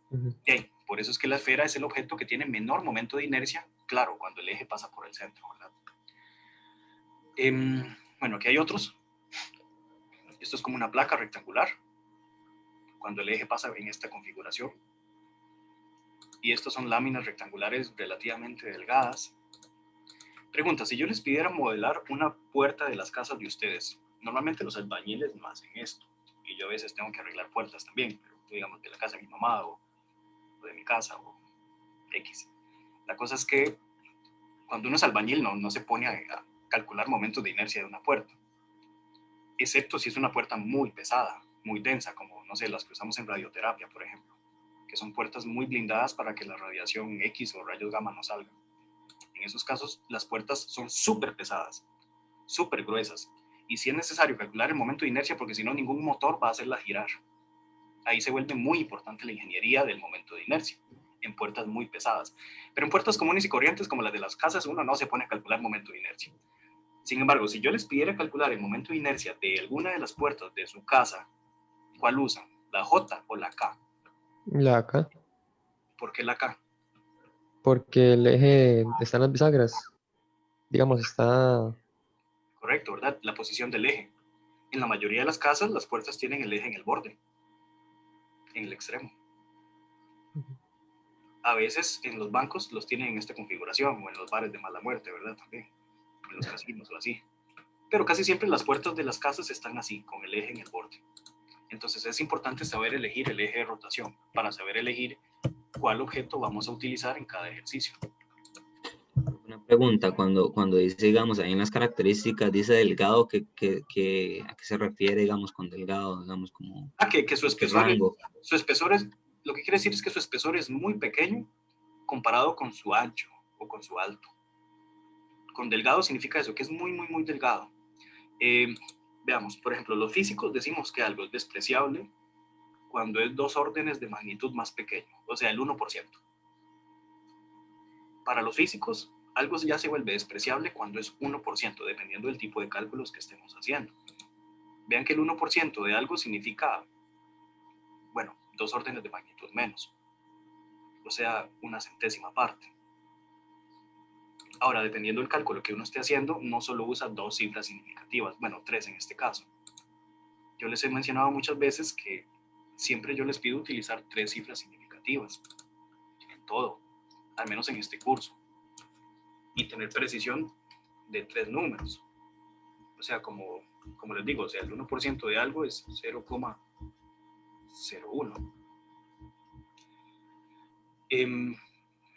por eso es que la esfera es el objeto que tiene menor momento de inercia, claro, cuando el eje pasa por el centro, ¿verdad? Bueno, aquí hay otros. Esto es como una placa rectangular, cuando el eje pasa en esta configuración. Y estos son láminas rectangulares relativamente delgadas. Pregunta, si yo les pidiera modelar una puerta de las casas de ustedes, normalmente los albañiles no hacen esto, y yo a veces tengo que arreglar puertas también, pero digamos de la casa de mi mamá o de mi casa o X. La cosa es que cuando uno es albañil no se pone a calcular momentos de inercia de una puerta, excepto si es una puerta muy pesada, muy densa, como, no sé, las que usamos en radioterapia, por ejemplo, que son puertas muy blindadas para que la radiación X o rayos gamma no salgan. En esos casos, las puertas son súper pesadas, súper gruesas, y sí es necesario calcular el momento de inercia porque si no, ningún motor va a hacerla girar. Ahí se vuelve muy importante la ingeniería del momento de inercia, en puertas muy pesadas. Pero en puertas comunes y corrientes, como las de las casas, uno no se pone a calcular momento de inercia. Sin embargo, si yo les pidiera calcular el momento de inercia de alguna de las puertas de su casa, ¿cuál usan? ¿La J o la K? La K. ¿Por qué la K? Porque el eje está en las bisagras. Digamos, está... Correcto, ¿verdad? La posición del eje. En la mayoría de las casas, las puertas tienen el eje en el borde, en el extremo. A veces en los bancos los tienen en esta configuración, o en los bares de mala muerte, ¿verdad? También, en los casinos o así. Pero casi siempre las puertas de las casas están así, con el eje en el borde. Entonces es importante saber elegir el eje de rotación para saber elegir cuál objeto vamos a utilizar en cada ejercicio. Una pregunta, cuando dice, digamos, ahí en las características, dice delgado, ¿a qué se refiere, digamos, con delgado, digamos, como... Que su espesor es, lo que quiere decir es que su espesor es muy pequeño comparado con su ancho o con su alto. Con delgado significa eso, que es muy, muy, muy delgado. Veamos, por ejemplo, los físicos decimos que algo es despreciable cuando es 2 órdenes de magnitud más pequeño, o sea, el 1%. Para los físicos, algo ya se vuelve despreciable cuando es 1%, dependiendo del tipo de cálculos que estemos haciendo. Vean que el 1% de algo significa, bueno, 2 órdenes de magnitud menos, o sea, una centésima parte. Ahora, dependiendo del cálculo que uno esté haciendo, no solo usa 2 cifras significativas, bueno, 3 en este caso. Yo les he mencionado muchas veces que siempre yo les pido utilizar 3 cifras significativas en todo, al menos en este curso, y tener precisión de 3 números. O sea, como les digo, o sea, el 1% de algo es 0,01.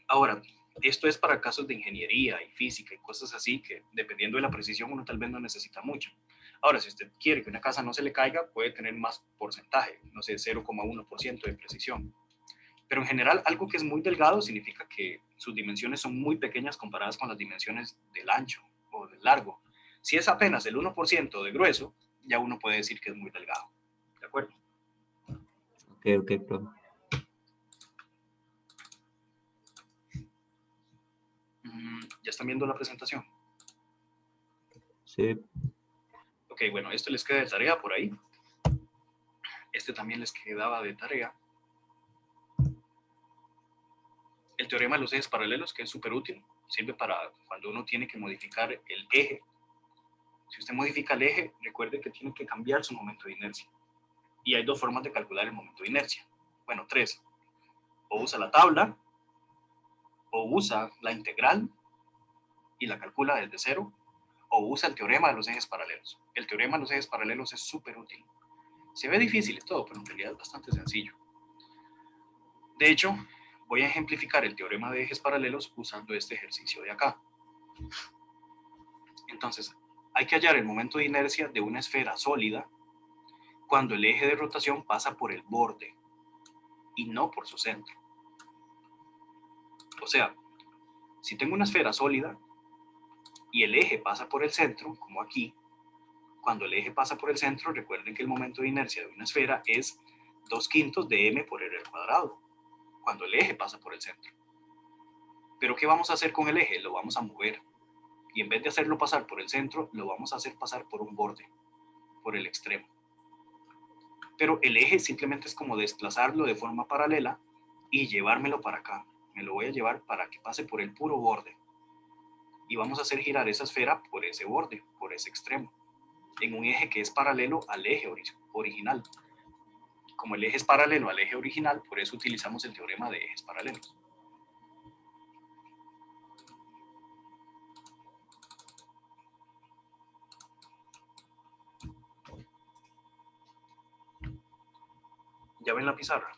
Ahora, esto es para casos de ingeniería y física y cosas así que, dependiendo de la precisión, uno tal vez no necesita mucho. Ahora, si usted quiere que una casa no se le caiga, puede tener más porcentaje, no sé, 0,1% de precisión. Pero en general, algo que es muy delgado significa que sus dimensiones son muy pequeñas comparadas con las dimensiones del ancho o del largo. Si es apenas el 1% de grueso, ya uno puede decir que es muy delgado. ¿De acuerdo? Ok, profe. ¿Ya están viendo la presentación? Sí. Ok, bueno, esto les queda de tarea por ahí. Este también les quedaba de tarea. El teorema de los ejes paralelos, que es súper útil, sirve para cuando uno tiene que modificar el eje. Si usted modifica el eje, recuerde que tiene que cambiar su momento de inercia. Y hay 2 formas de calcular el momento de inercia. Bueno, 3. O usa la tabla, o usa la integral y la calcula desde 0, o usa el teorema de los ejes paralelos. El teorema de los ejes paralelos es súper útil. Se ve difícil y todo, pero en realidad es bastante sencillo. De hecho, voy a ejemplificar el teorema de ejes paralelos usando este ejercicio de acá. Entonces, hay que hallar el momento de inercia de una esfera sólida cuando el eje de rotación pasa por el borde y no por su centro. O sea, si tengo una esfera sólida y el eje pasa por el centro, como aquí, cuando el eje pasa por el centro, recuerden que el momento de inercia de una esfera es 2/5 de m por r al cuadrado, cuando el eje pasa por el centro. Pero ¿qué vamos a hacer con el eje? Lo vamos a mover. Y en vez de hacerlo pasar por el centro, lo vamos a hacer pasar por un borde, por el extremo. Pero el eje simplemente es como desplazarlo de forma paralela y llevármelo para acá. Me lo voy a llevar para que pase por el puro borde. Y vamos a hacer girar esa esfera por ese borde, por ese extremo, en un eje que es paralelo al eje original. Como el eje es paralelo al eje original, por eso utilizamos el teorema de ejes paralelos. ¿Ya ven la pizarra?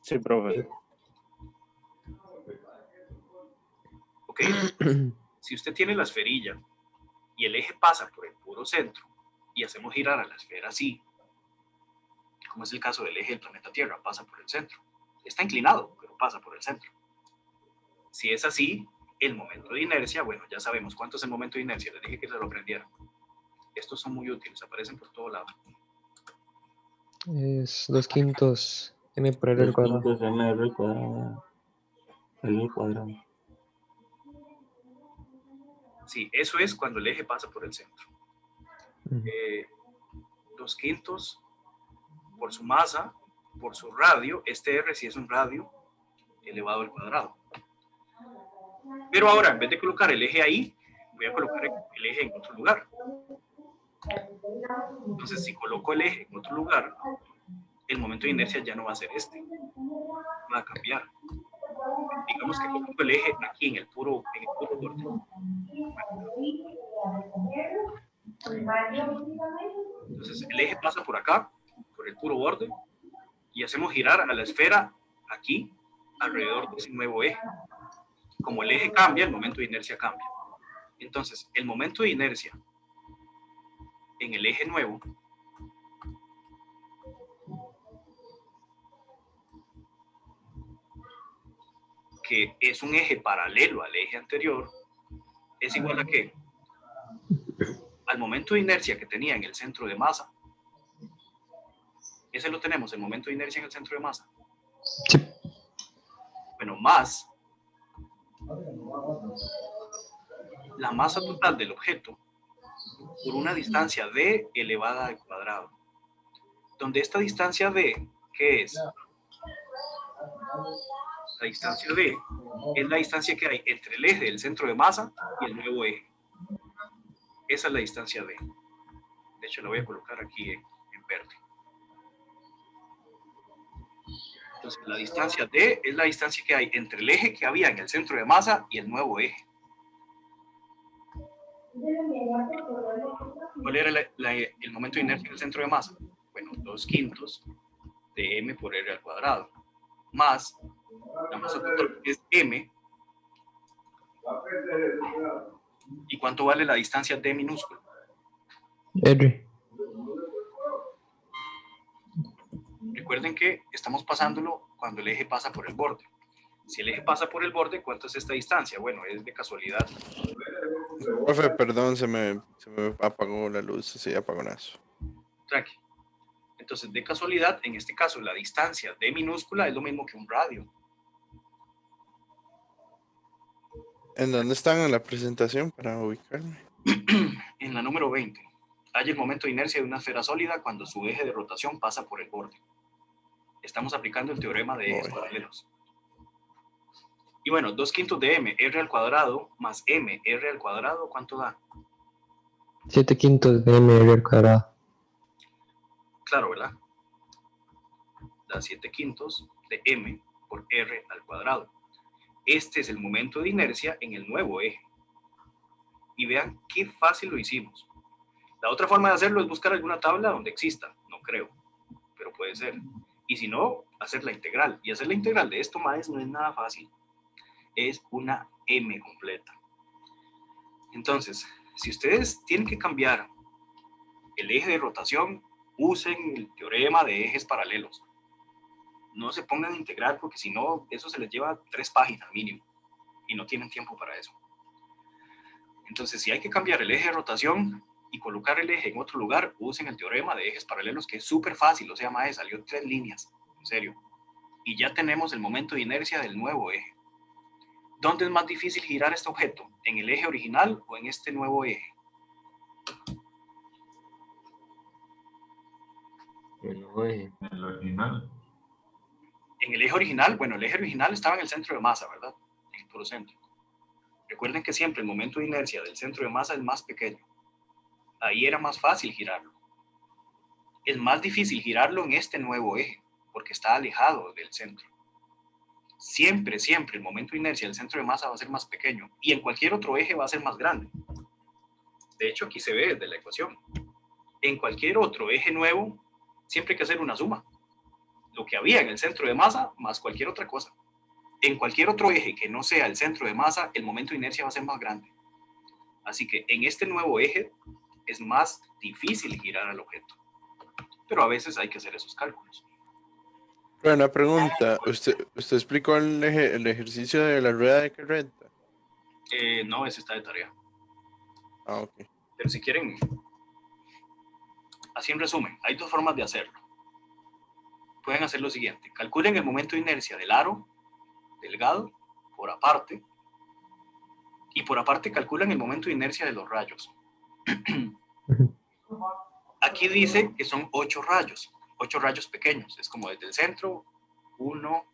Sí, profe. Ok. Si usted tiene la esferilla y el eje pasa por el puro centro y hacemos girar a la esfera así, como es el caso del eje del planeta Tierra, pasa por el centro. Está inclinado, pero pasa por el centro. Si es así, el momento de inercia, bueno, ya sabemos cuánto es el momento de inercia, les dije que se lo aprendieran. Estos son muy útiles, aparecen por todo lado. Es 2/5 m por r al cuadrado. 2/5 mr al cuadrado. L al cuadrado. Sí, eso es cuando el eje pasa por el centro. Ujú. 2/5 por su masa, por su radio, este R sí es un radio elevado al cuadrado. Pero ahora, en vez de colocar el eje ahí, voy a colocar el eje en otro lugar. Entonces, si coloco el eje en otro lugar, el momento de inercia ya no va a ser este. Va a cambiar. Digamos que coloco el eje aquí en el puro borde. Entonces, el eje pasa por acá, por el puro borde, y hacemos girar a la esfera aquí, alrededor de ese nuevo eje. Como el eje cambia, el momento de inercia cambia. Entonces, el momento de inercia en el eje nuevo que es un eje paralelo al eje anterior, es igual a ¿qué? Al momento de inercia que tenía en el centro de masa. Ese lo tenemos, el momento de inercia en el centro de masa. Sí. Bueno, más la masa total del objeto por una distancia d elevada al cuadrado. Donde esta distancia d, ¿qué es? La distancia d es la distancia que hay entre el eje del centro de masa y el nuevo eje. Esa es la distancia d. De hecho, la voy a colocar aquí en verde. Entonces, la distancia d es la distancia que hay entre el eje que había en el centro de masa y el nuevo eje. ¿Cuál era el momento de inercia en el centro de masa? Bueno, 2/5 de m por r al cuadrado, más la masa total es m. ¿Y cuánto vale la distancia d minúscula? R. Recuerden que estamos pasándolo cuando el eje pasa por el borde. Si el eje pasa por el borde, ¿cuánto es esta distancia? Bueno, es de casualidad. Profe, perdón, se me apagó la luz, sí, apagonazo. Tranqui. Entonces, de casualidad, en este caso, la distancia d minúscula es lo mismo que un radio. ¿En dónde están en la presentación para ubicarme? En la número 20, hay el momento de inercia de una esfera sólida cuando su eje de rotación pasa por el borde. Estamos aplicando el teorema de ejes paralelos. Y bueno, 2/5 de m r al cuadrado más m r al cuadrado, ¿cuánto da? 7/5 de m al cuadrado. Claro, ¿verdad? Da 7/5 de m por r al cuadrado. Este es el momento de inercia en el nuevo eje. Y vean qué fácil lo hicimos. La otra forma de hacerlo es buscar alguna tabla donde exista. No creo, pero puede ser. Y si no, hacer la integral. Y hacer la integral de esto, más no es nada fácil. Es una m completa. Entonces, si ustedes tienen que cambiar el eje de rotación, usen el teorema de ejes paralelos. No se pongan a integrar porque si no, eso se les lleva 3 páginas mínimo. Y no tienen tiempo para eso. Entonces, si hay que cambiar el eje de rotación y colocar el eje en otro lugar, usen el teorema de ejes paralelos, que es súper fácil. O sea, mae, salió 3 líneas. En serio. Y ya tenemos el momento de inercia del nuevo eje. ¿Dónde es más difícil girar este objeto? ¿En el eje original o en este nuevo eje? En el original. En el eje original, bueno, el eje original estaba en el centro de masa, ¿verdad? En el puro centro. Recuerden que siempre el momento de inercia del centro de masa es más pequeño. Ahí era más fácil girarlo. Es más difícil girarlo en este nuevo eje, porque está alejado del centro. Siempre, siempre el momento de inercia del centro de masa va a ser más pequeño y en cualquier otro eje va a ser más grande. De hecho, aquí se ve desde la ecuación. En cualquier otro eje nuevo, siempre hay que hacer una suma. Lo que había en el centro de masa más cualquier otra cosa. En cualquier otro eje que no sea el centro de masa, el momento de inercia va a ser más grande. Así que en este nuevo eje es más difícil girar al objeto. Pero a veces hay que hacer esos cálculos. Bueno, una pregunta. ¿Usted explicó el ejercicio de la rueda de carreta? No, ese está de tarea. Ah, ok. Pero si quieren, así en resumen, hay 2 formas de hacerlo. Pueden hacer lo siguiente. Calculen el momento de inercia del aro delgado por aparte. Y por aparte calculan el momento de inercia de los rayos. Aquí dice que son 8 rayos. 8 rayos pequeños. Es como desde el centro. 1,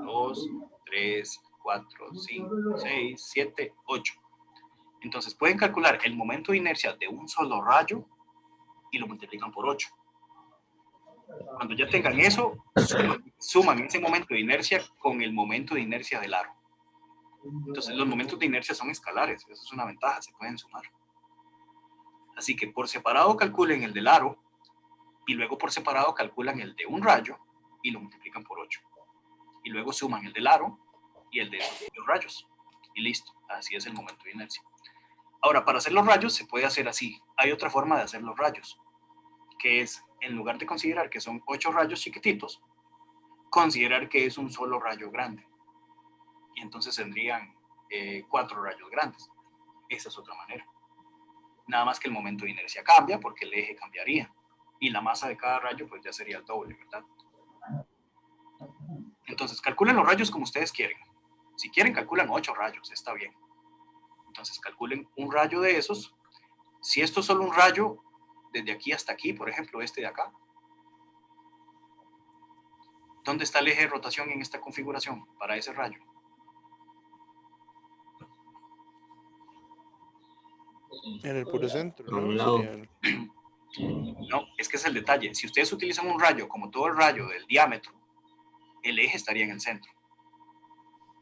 2, 3, 4, 5, 6, 7, 8. Entonces pueden calcular el momento de inercia de un solo rayo y lo multiplican por 8. Cuando ya tengan eso, suman ese momento de inercia con el momento de inercia del aro. Entonces los momentos de inercia son escalares. Eso es una ventaja, se pueden sumar. Así que por separado calculen el del aro y luego por separado calculan el de un rayo y lo multiplican por 8. Y luego suman el del aro y el de los rayos. Y listo, así es el momento de inercia. Ahora, para hacer los rayos se puede hacer así. Hay otra forma de hacer los rayos, que es, en lugar de considerar que son 8 rayos chiquititos, considerar que es un solo rayo grande. Y entonces tendrían 4 rayos grandes. Esa es otra manera. Nada más que el momento de inercia cambia porque el eje cambiaría. y la masa de cada rayo pues ya sería el doble, ¿verdad? Entonces, calculen los rayos como ustedes quieren. Si quieren, calculan 8 rayos, está bien. Entonces, calculen un rayo de esos. Si esto es solo un rayo, desde aquí hasta aquí, por ejemplo, este de acá, ¿dónde está el eje de rotación en esta configuración para ese rayo? En el puro centro, A un ¿no? lado. Sería No, es que es el detalle. Si ustedes utilizan un rayo como todo el rayo del diámetro, el eje estaría en el centro.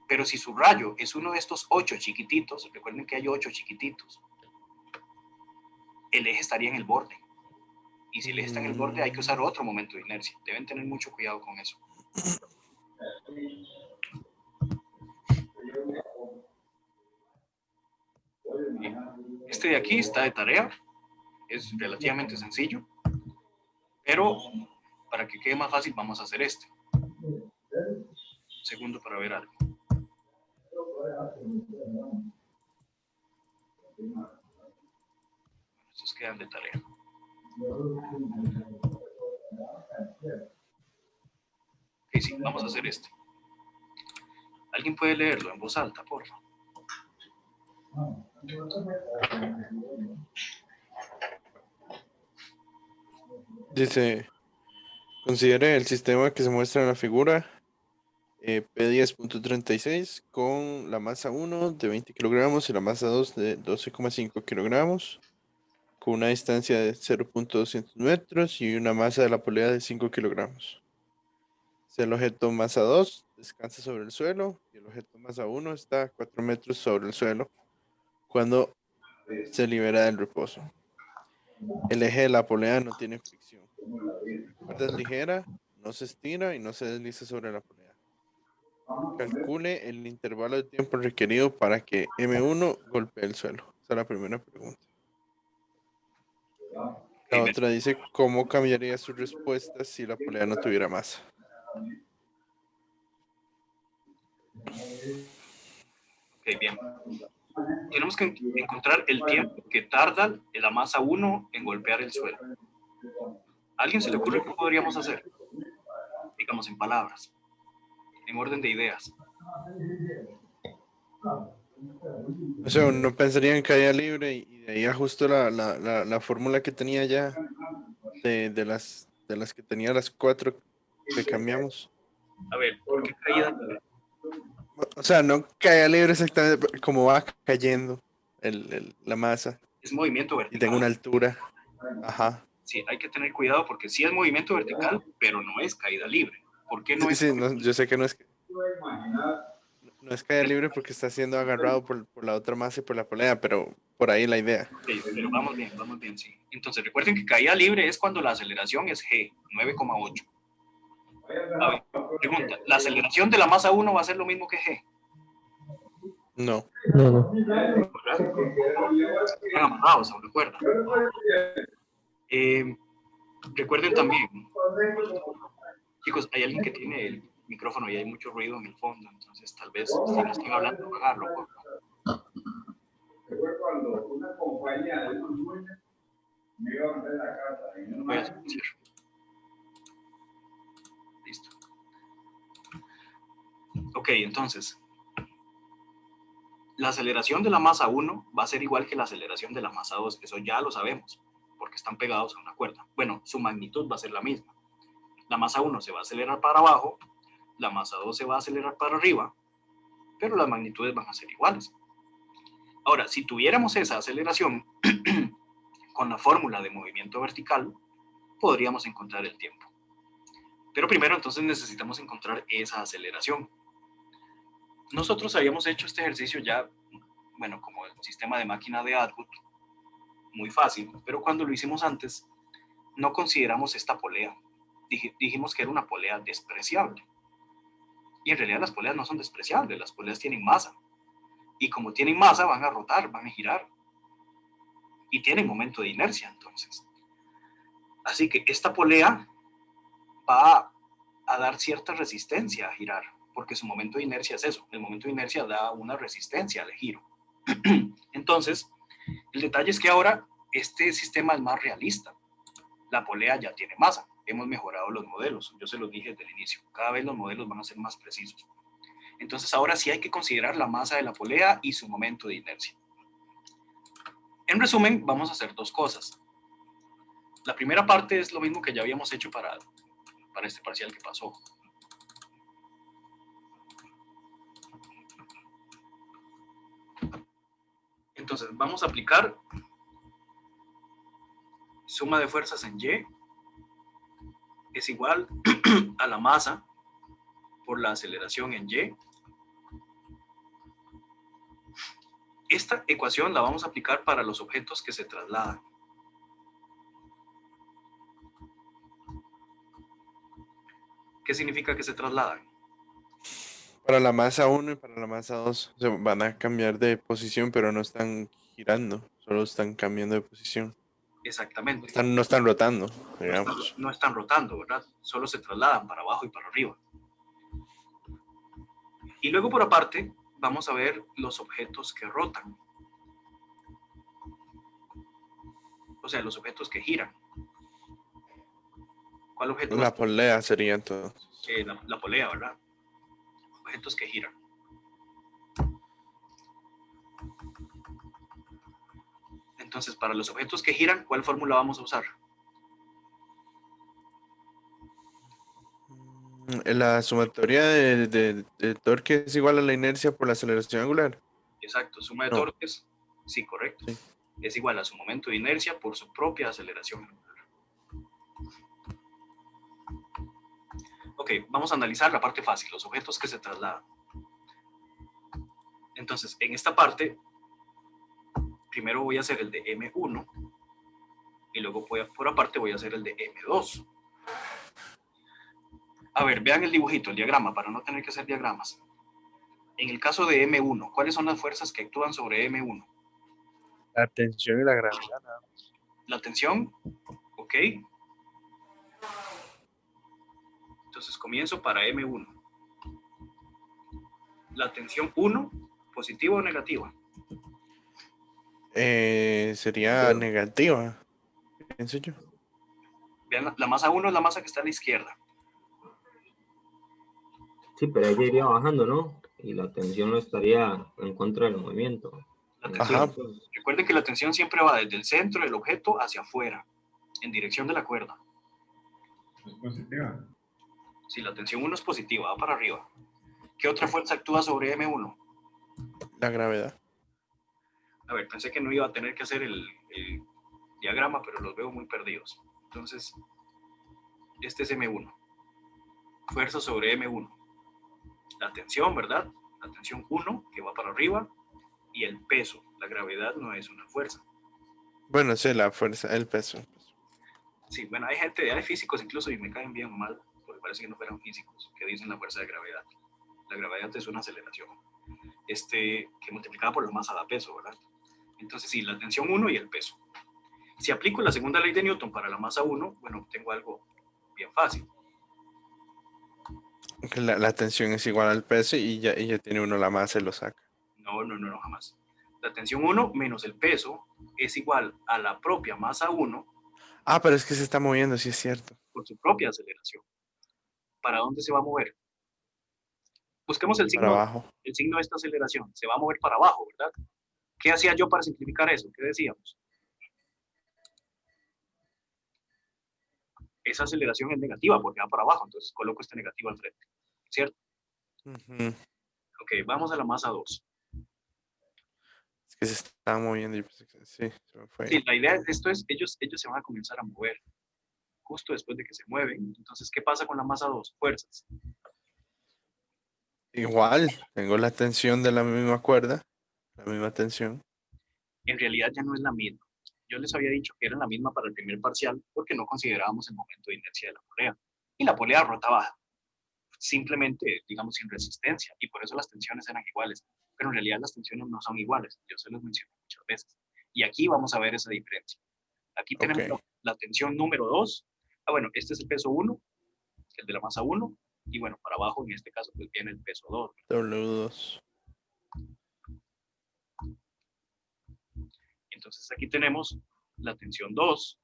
Pero si su rayo es uno de estos 8 chiquititos, recuerden que hay 8 chiquititos, el eje estaría en el borde. Y si el eje está en el borde, hay que usar otro momento de inercia. Deben tener mucho cuidado con eso. Este de aquí está de tarea. Es relativamente sencillo. Pero para que quede más fácil, vamos a hacer este. Un segundo para ver algo. Estos quedan de tarea. Ok, sí, vamos a hacer este. ¿Alguien puede leerlo en voz alta, por favor? Dice, considere el sistema que se muestra en la figura P10.36 con la masa 1 de 20 kilogramos y la masa 2 de 12,5 kilogramos, con una distancia de 0.200 metros y una masa de la polea de 5 kilogramos. Si el objeto masa 2 descansa sobre el suelo y el objeto masa 1 está a 4 metros sobre el suelo cuando se libera del reposo. El eje de la polea no tiene fricción. La cuerda es ligera, no se estira y no se desliza sobre la polea. Calcule el intervalo de tiempo requerido para que M1 golpee el suelo. Esa es la primera pregunta. La otra dice, ¿cómo cambiaría su respuesta si la polea no tuviera masa? Ok, bien. Tenemos que encontrar el tiempo que tarda la masa 1 en golpear el suelo. ¿A alguien se le ocurre qué podríamos hacer? Digamos en palabras, en orden de ideas. O sea, uno pensaría en caída libre y de ahí ajusto la fórmula que tenía ya de las que tenía las 4 que cambiamos. A ver, ¿por qué caída libre? O sea, no caída libre exactamente, pero como va cayendo la masa Es movimiento y vertical. tengo una altura. Ajá. Sí, hay que tener cuidado porque sí es movimiento vertical, pero no es caída libre. ¿Por qué no es? Sí, no, yo sé que no es caída libre porque está siendo agarrado por la otra masa y por la polea, pero por ahí la idea. Sí, pero vamos bien, sí. Entonces recuerden que caída libre es cuando la aceleración es G, 9,8. A ver, pregunta, ¿la aceleración de la masa 1 va a ser lo mismo que G? No. No. Están amarrados, ¿se recuerdan? Recuerden también, chicos, hay alguien que tiene el micrófono y hay mucho ruido en el fondo, entonces tal vez si no están hablando, apagarlo, por favor. Cuando una compañía de esos dueños me iba a vender la casa y no Voy a silenciar. Listo. Ok, entonces, la aceleración de la masa 1 va a ser igual que la aceleración de la masa 2, eso ya lo sabemos, porque están pegados a una cuerda. Bueno, su magnitud va a ser la misma. La masa 1 se va a acelerar para abajo, la masa 2 se va a acelerar para arriba, pero las magnitudes van a ser iguales. Ahora, si tuviéramos esa aceleración con la fórmula de movimiento vertical, podríamos encontrar el tiempo. Pero primero entonces necesitamos encontrar esa aceleración. Nosotros habíamos hecho este ejercicio ya, bueno, como el sistema de máquina de Atwood, muy fácil, pero cuando lo hicimos antes, no consideramos esta polea. Dijimos que era una polea despreciable. Y en realidad las poleas no son despreciables, las poleas tienen masa. Y como tienen masa, van a rotar, van a girar. Y tienen momento de inercia, entonces. Así que esta polea va a dar cierta resistencia a girar, porque su momento de inercia es eso. El momento de inercia da una resistencia al giro. Entonces, el detalle es que ahora este sistema es más realista. La polea ya tiene masa. Hemos mejorado los modelos. Yo se los dije desde el inicio. Cada vez los modelos van a ser más precisos. Entonces ahora sí hay que considerar la masa de la polea y su momento de inercia. En resumen, vamos a hacer dos cosas. La primera parte es lo mismo que ya habíamos hecho para este parcial que pasó. Entonces vamos a aplicar suma de fuerzas en Y es igual a la masa por la aceleración en Y. Esta ecuación la vamos a aplicar para los objetos que se trasladan. ¿Qué significa que se trasladan? Para la masa 1 y para la masa 2 se van a cambiar de posición, pero no están girando, solo están cambiando de posición. Exactamente. No están rotando, digamos. No están rotando, ¿verdad? Solo se trasladan para abajo y para arriba. Y luego por aparte vamos a ver los objetos que rotan. O sea, los objetos que giran. ¿Cuál objeto? La polea sería entonces. La polea, ¿verdad? Objetos que giran. Entonces, para los objetos que giran, ¿cuál fórmula vamos a usar? La sumatoria de torque es igual a la inercia por la aceleración angular. Exacto, suma de No. torques. Sí, correcto. Sí. Es igual a su momento de inercia por su propia aceleración angular. Ok, vamos a analizar la parte fácil, los objetos que se trasladan. Entonces, en esta parte, primero voy a hacer el de M1 y luego por aparte voy a hacer el de M2. A ver, vean el dibujito, el diagrama, para no tener que hacer diagramas. En el caso de M1, ¿cuáles son las fuerzas que actúan sobre M1? La tensión y la gravedad. La tensión, ok. Entonces comienzo para M1. La tensión 1, ¿positiva o negativa? Sería negativa, pienso yo. Vean, la masa 1 es la masa que está a la izquierda. Sí, pero ella iría bajando, ¿no? Y la tensión no estaría en contra del movimiento. La tensión, Ajá. recuerden que la tensión siempre va desde el centro del objeto hacia afuera, en dirección de la cuerda. Es positiva. Si la tensión 1 es positiva, va para arriba. ¿Qué otra fuerza actúa sobre M1? La gravedad. A ver, pensé que no iba a tener que hacer el diagrama, pero los veo muy perdidos. Entonces, este es M1. Fuerza sobre M1. La tensión, ¿verdad? La tensión 1, que va para arriba, y el peso. La gravedad no es una fuerza. Bueno, sí, la fuerza, el peso. Sí, bueno, hay físicos incluso, y me caen bien mal, porque parece que no fueran físicos, que dicen la fuerza de gravedad. La gravedad es una aceleración, que multiplicada por la masa da peso, ¿verdad? Entonces, sí, la tensión 1 y el peso. Si aplico la segunda ley de Newton para la masa 1, bueno, obtengo algo bien fácil. La tensión es igual al peso y ya tiene uno la masa y lo saca. No, jamás. La tensión 1 menos el peso es igual a la propia masa 1 Ah, pero es que se está moviendo, sí es cierto. por su propia aceleración. ¿Para dónde se va a mover? Busquemos el Para signo abajo. de esta aceleración. Se va a mover para abajo, ¿verdad? ¿Qué hacía yo para simplificar eso? ¿Qué decíamos? Esa aceleración es negativa porque va para abajo, entonces coloco este negativo al frente, ¿cierto? Ujú. Ok, vamos a la masa 2. Es que se está moviendo y pensé que sí, se me fue. Sí, la idea de esto es, ellos se van a comenzar a mover justo después de que se mueven. Entonces, ¿qué pasa con la masa 2? Fuerzas. Igual, tengo la tensión de la misma cuerda, la misma tensión. En realidad ya no es la misma. Yo les había dicho que era la misma para el primer parcial porque no considerábamos el momento de inercia de la polea. Y la polea rotaba simplemente, digamos, sin resistencia. Y por eso las tensiones eran iguales. Pero en realidad las tensiones no son iguales. Yo se los mencioné muchas veces. Y aquí vamos a ver esa diferencia. Aquí tenemos Ok. la tensión número 2. Ah, bueno, este es el peso 1, el de la masa 1. Y bueno, para abajo en este caso pues viene el peso 2. W2. Entonces aquí tenemos la tensión 2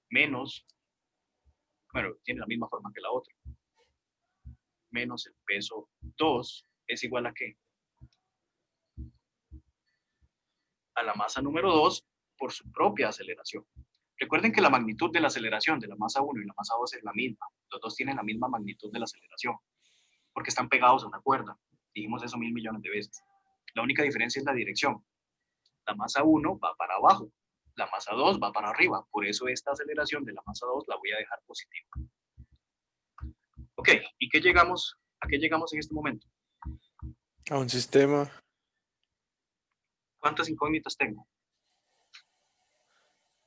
menos, bueno, tiene la misma forma que la otra, menos el peso 2 es igual a ¿qué? A la masa número 2 por su propia aceleración. Recuerden que la magnitud de la aceleración de la masa 1 y la masa 2 es la misma. Los dos tienen la misma magnitud de la aceleración, porque están pegados a una cuerda. Dijimos eso 1000 millones de veces. La única diferencia es la dirección. La masa 1 va para abajo, la masa 2 va para arriba. Por eso esta aceleración de la masa 2 la voy a dejar positiva. Ok, ¿y a qué llegamos en este momento? A un sistema. ¿Cuántas incógnitas tengo?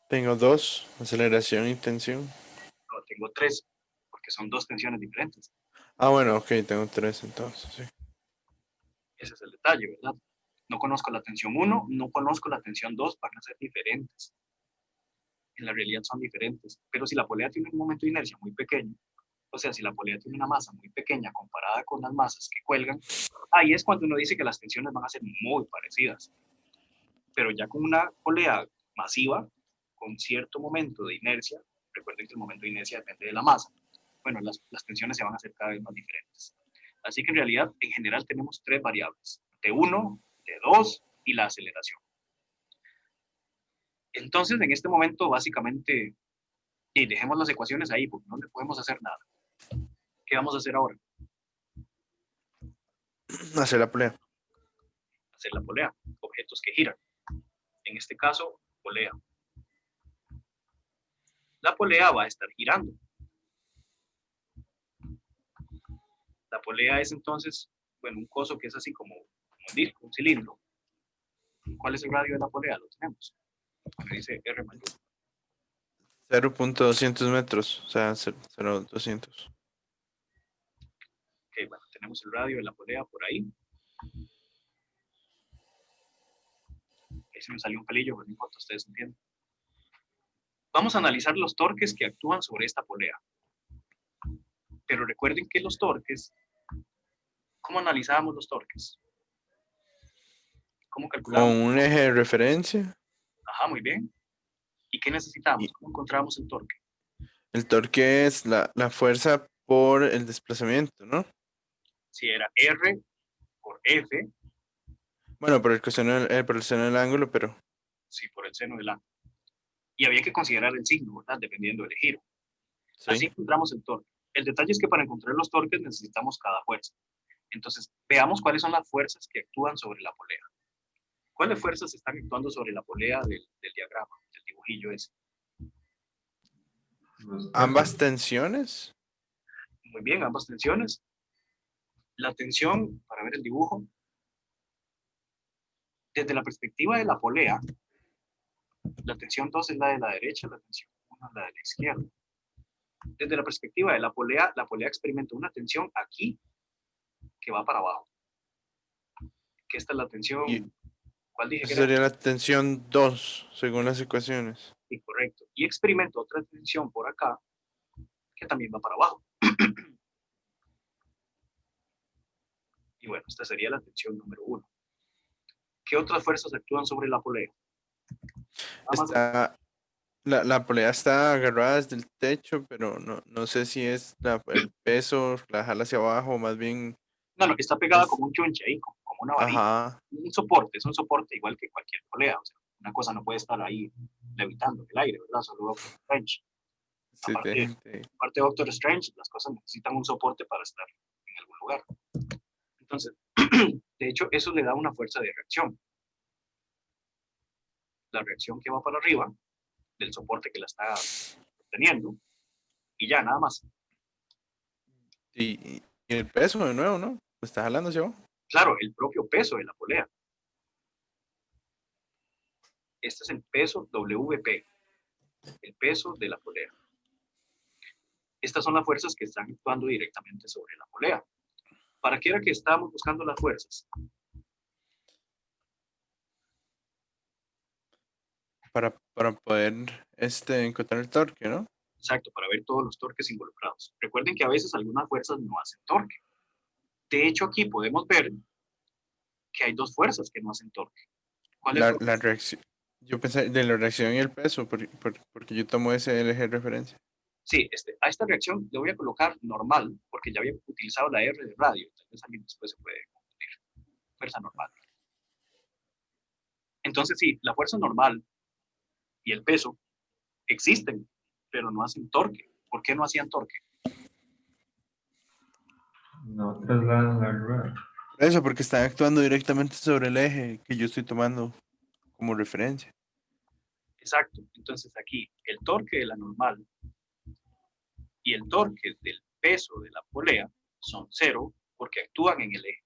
Tengo 2, aceleración y tensión. No, tengo 3, porque son 2 tensiones diferentes. Ah, bueno, ok, tengo 3 entonces, sí. Ese es el detalle, ¿verdad? No conozco la tensión 1, no conozco la tensión 2, van a ser diferentes. En la realidad son diferentes. Pero si la polea tiene un momento de inercia muy pequeño, o sea, si la polea tiene una masa muy pequeña comparada con las masas que cuelgan, ahí es cuando uno dice que las tensiones van a ser muy parecidas. Pero ya con una polea masiva, con cierto momento de inercia, recuerden que el momento de inercia depende de la masa, bueno, las tensiones se van a hacer cada vez más diferentes. Así que en realidad, en general, tenemos 3 variables, T1, T2 y la aceleración. Entonces, en este momento, básicamente, y dejemos las ecuaciones ahí, porque no le podemos hacer nada. ¿Qué vamos a hacer ahora? Hacer la polea. Hacer la polea, objetos que giran. En este caso, polea. La polea va a estar girando. La polea es entonces, bueno, un coso que es así como un disco, un cilindro. ¿Cuál es el radio de la polea? Lo tenemos. Me dice R mayor. 0.200 metros, o sea, 0.200. Ok, bueno, tenemos el radio de la polea por ahí. Ahí se me salió un pelillo, pero no importa, ustedes entienden. Vamos a analizar los torques que actúan sobre esta polea. Pero recuerden que los torques, ¿cómo analizábamos los torques? ¿Cómo Con calculábamos? un eje de referencia. Ajá, muy bien. ¿Y qué necesitamos? ¿Cómo encontramos el torque? El torque es la fuerza por el desplazamiento, ¿no? Si era R por F. Bueno, por el seno del ángulo, pero... Sí, por el seno del ángulo. Y había que considerar el signo, ¿verdad? Dependiendo del giro. Sí. Así encontramos el torque. El detalle es que para encontrar los torques necesitamos cada fuerza. Entonces, veamos cuáles son las fuerzas que actúan sobre la polea. ¿Cuáles fuerzas están actuando sobre la polea del diagrama, del dibujillo ese? ¿Ambas tensiones? Muy bien, ambas tensiones. La tensión, para ver el dibujo, desde la perspectiva de la polea, la tensión 2 es la de la derecha, la tensión 1 es la de la izquierda. Desde la perspectiva de la polea experimenta una tensión aquí que va para abajo. Que esta es la tensión... ¿Cuál dije que era? Sería la tensión 2, según las ecuaciones. Sí, correcto. Y experimento otra tensión por acá, que también va para abajo. Y bueno, esta sería la tensión número 1. ¿Qué otras fuerzas actúan sobre la polea? La polea está agarrada desde el techo, pero no sé si es el peso, la jala hacia abajo, o más bien... No, está pegada como un chunche ahí, como una varilla. Ajá. Es un soporte igual que cualquier polea. O sea, una cosa no puede estar ahí levitando en el aire, ¿verdad? Solo Doctor Strange. Sí, Aparte de Doctor Strange, las cosas necesitan un soporte para estar en algún lugar. Entonces, de hecho, eso le da una fuerza de reacción. La reacción que va para arriba del soporte que la está teniendo, y ya, nada más. Y el peso de nuevo, ¿no? ¿Me está jalando hacia abajo? Claro, el propio peso de la polea. Este es el peso WP, el peso de la polea. Estas son las fuerzas que están actuando directamente sobre la polea. ¿Para qué era que estábamos buscando las fuerzas? Para poder encontrar el torque, ¿no? Exacto, para ver todos los torques involucrados. Recuerden que a veces algunas fuerzas no hacen torque. De hecho, aquí podemos ver que hay 2 fuerzas que no hacen torque. ¿Cuál es la reacción? Yo pensé de la reacción y el peso, porque yo tomo ese eje de referencia. Sí, a esta reacción le voy a colocar normal, porque ya había utilizado la R de radio. Tal vez alguien después se puede confundir. Fuerza normal. Entonces, sí, la fuerza normal y el peso existen, pero no hacen torque. ¿Por qué no hacían torque? No trasladan la rueda. Eso, porque están actuando directamente sobre el eje que yo estoy tomando como referencia. Exacto. Entonces aquí el torque de la normal y el torque del peso de la polea son cero porque actúan en el eje.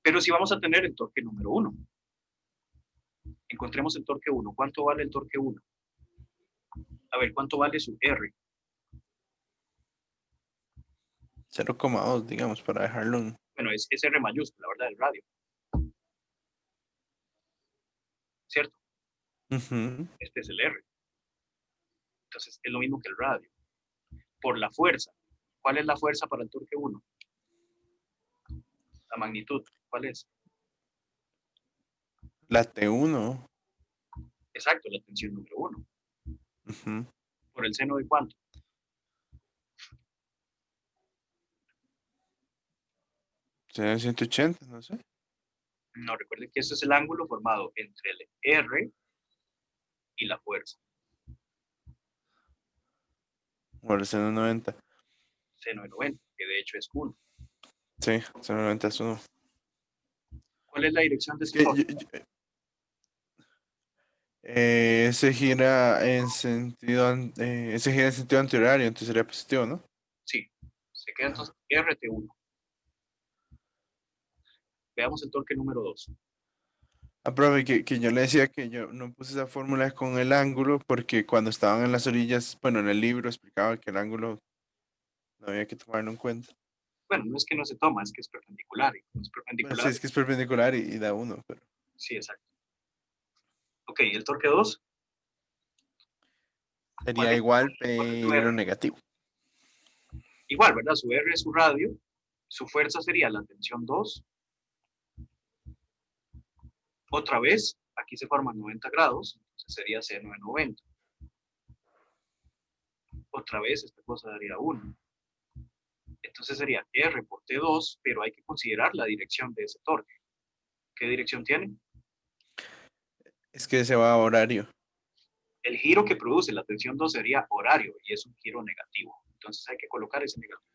Pero si vamos a tener el torque número 1. Encontremos el torque 1. ¿Cuánto vale el torque 1? A ver, ¿cuánto vale su R? 0,2, digamos, para dejarlo en... Bueno, es R mayúscula, ¿verdad? El radio. ¿Cierto? Ujú. Este es el R. Entonces, es lo mismo que el radio. Por la fuerza. ¿Cuál es la fuerza para el torque 1? La magnitud. ¿Cuál es? La T1. Exacto, la tensión número 1. Ujú. ¿Por el seno de cuánto? Serían 180, no sé. No, recuerden que ese es el ángulo formado entre el R y la fuerza. Bueno, seno 90. Seno de 90, que de hecho es 1. Sí, seno 90 es 1. ¿Cuál es la dirección de Es ese que torque? ese gira en sentido, ese gira en sentido antihorario, entonces sería positivo, ¿no? Sí, se queda entonces RT1. Veamos el torque número 2. Ah, profe, que yo le decía que yo no puse esa fórmula con el ángulo porque cuando estaban en las orillas, bueno, en el libro explicaba que el ángulo no había que tomarlo en cuenta. Bueno, no es que no se toma, es que es perpendicular. Y como es Bueno, perpendicular, sí, es que es perpendicular y da 1, pero sí, exacto. Ok, el torque 2. sería igual, ¿Cuál es su pero R? negativo. Igual, ¿verdad? Su R es su radio. Su fuerza sería la tensión 2. Otra vez, aquí se forman 90 grados, entonces sería seno de 90. Otra vez, esta cosa daría 1. Entonces sería R por T2, pero hay que considerar la dirección de ese torque. ¿Qué dirección tiene? Es que se va a horario. El giro que produce la tensión 2 sería horario y es un giro negativo. Entonces hay que colocar ese negativo.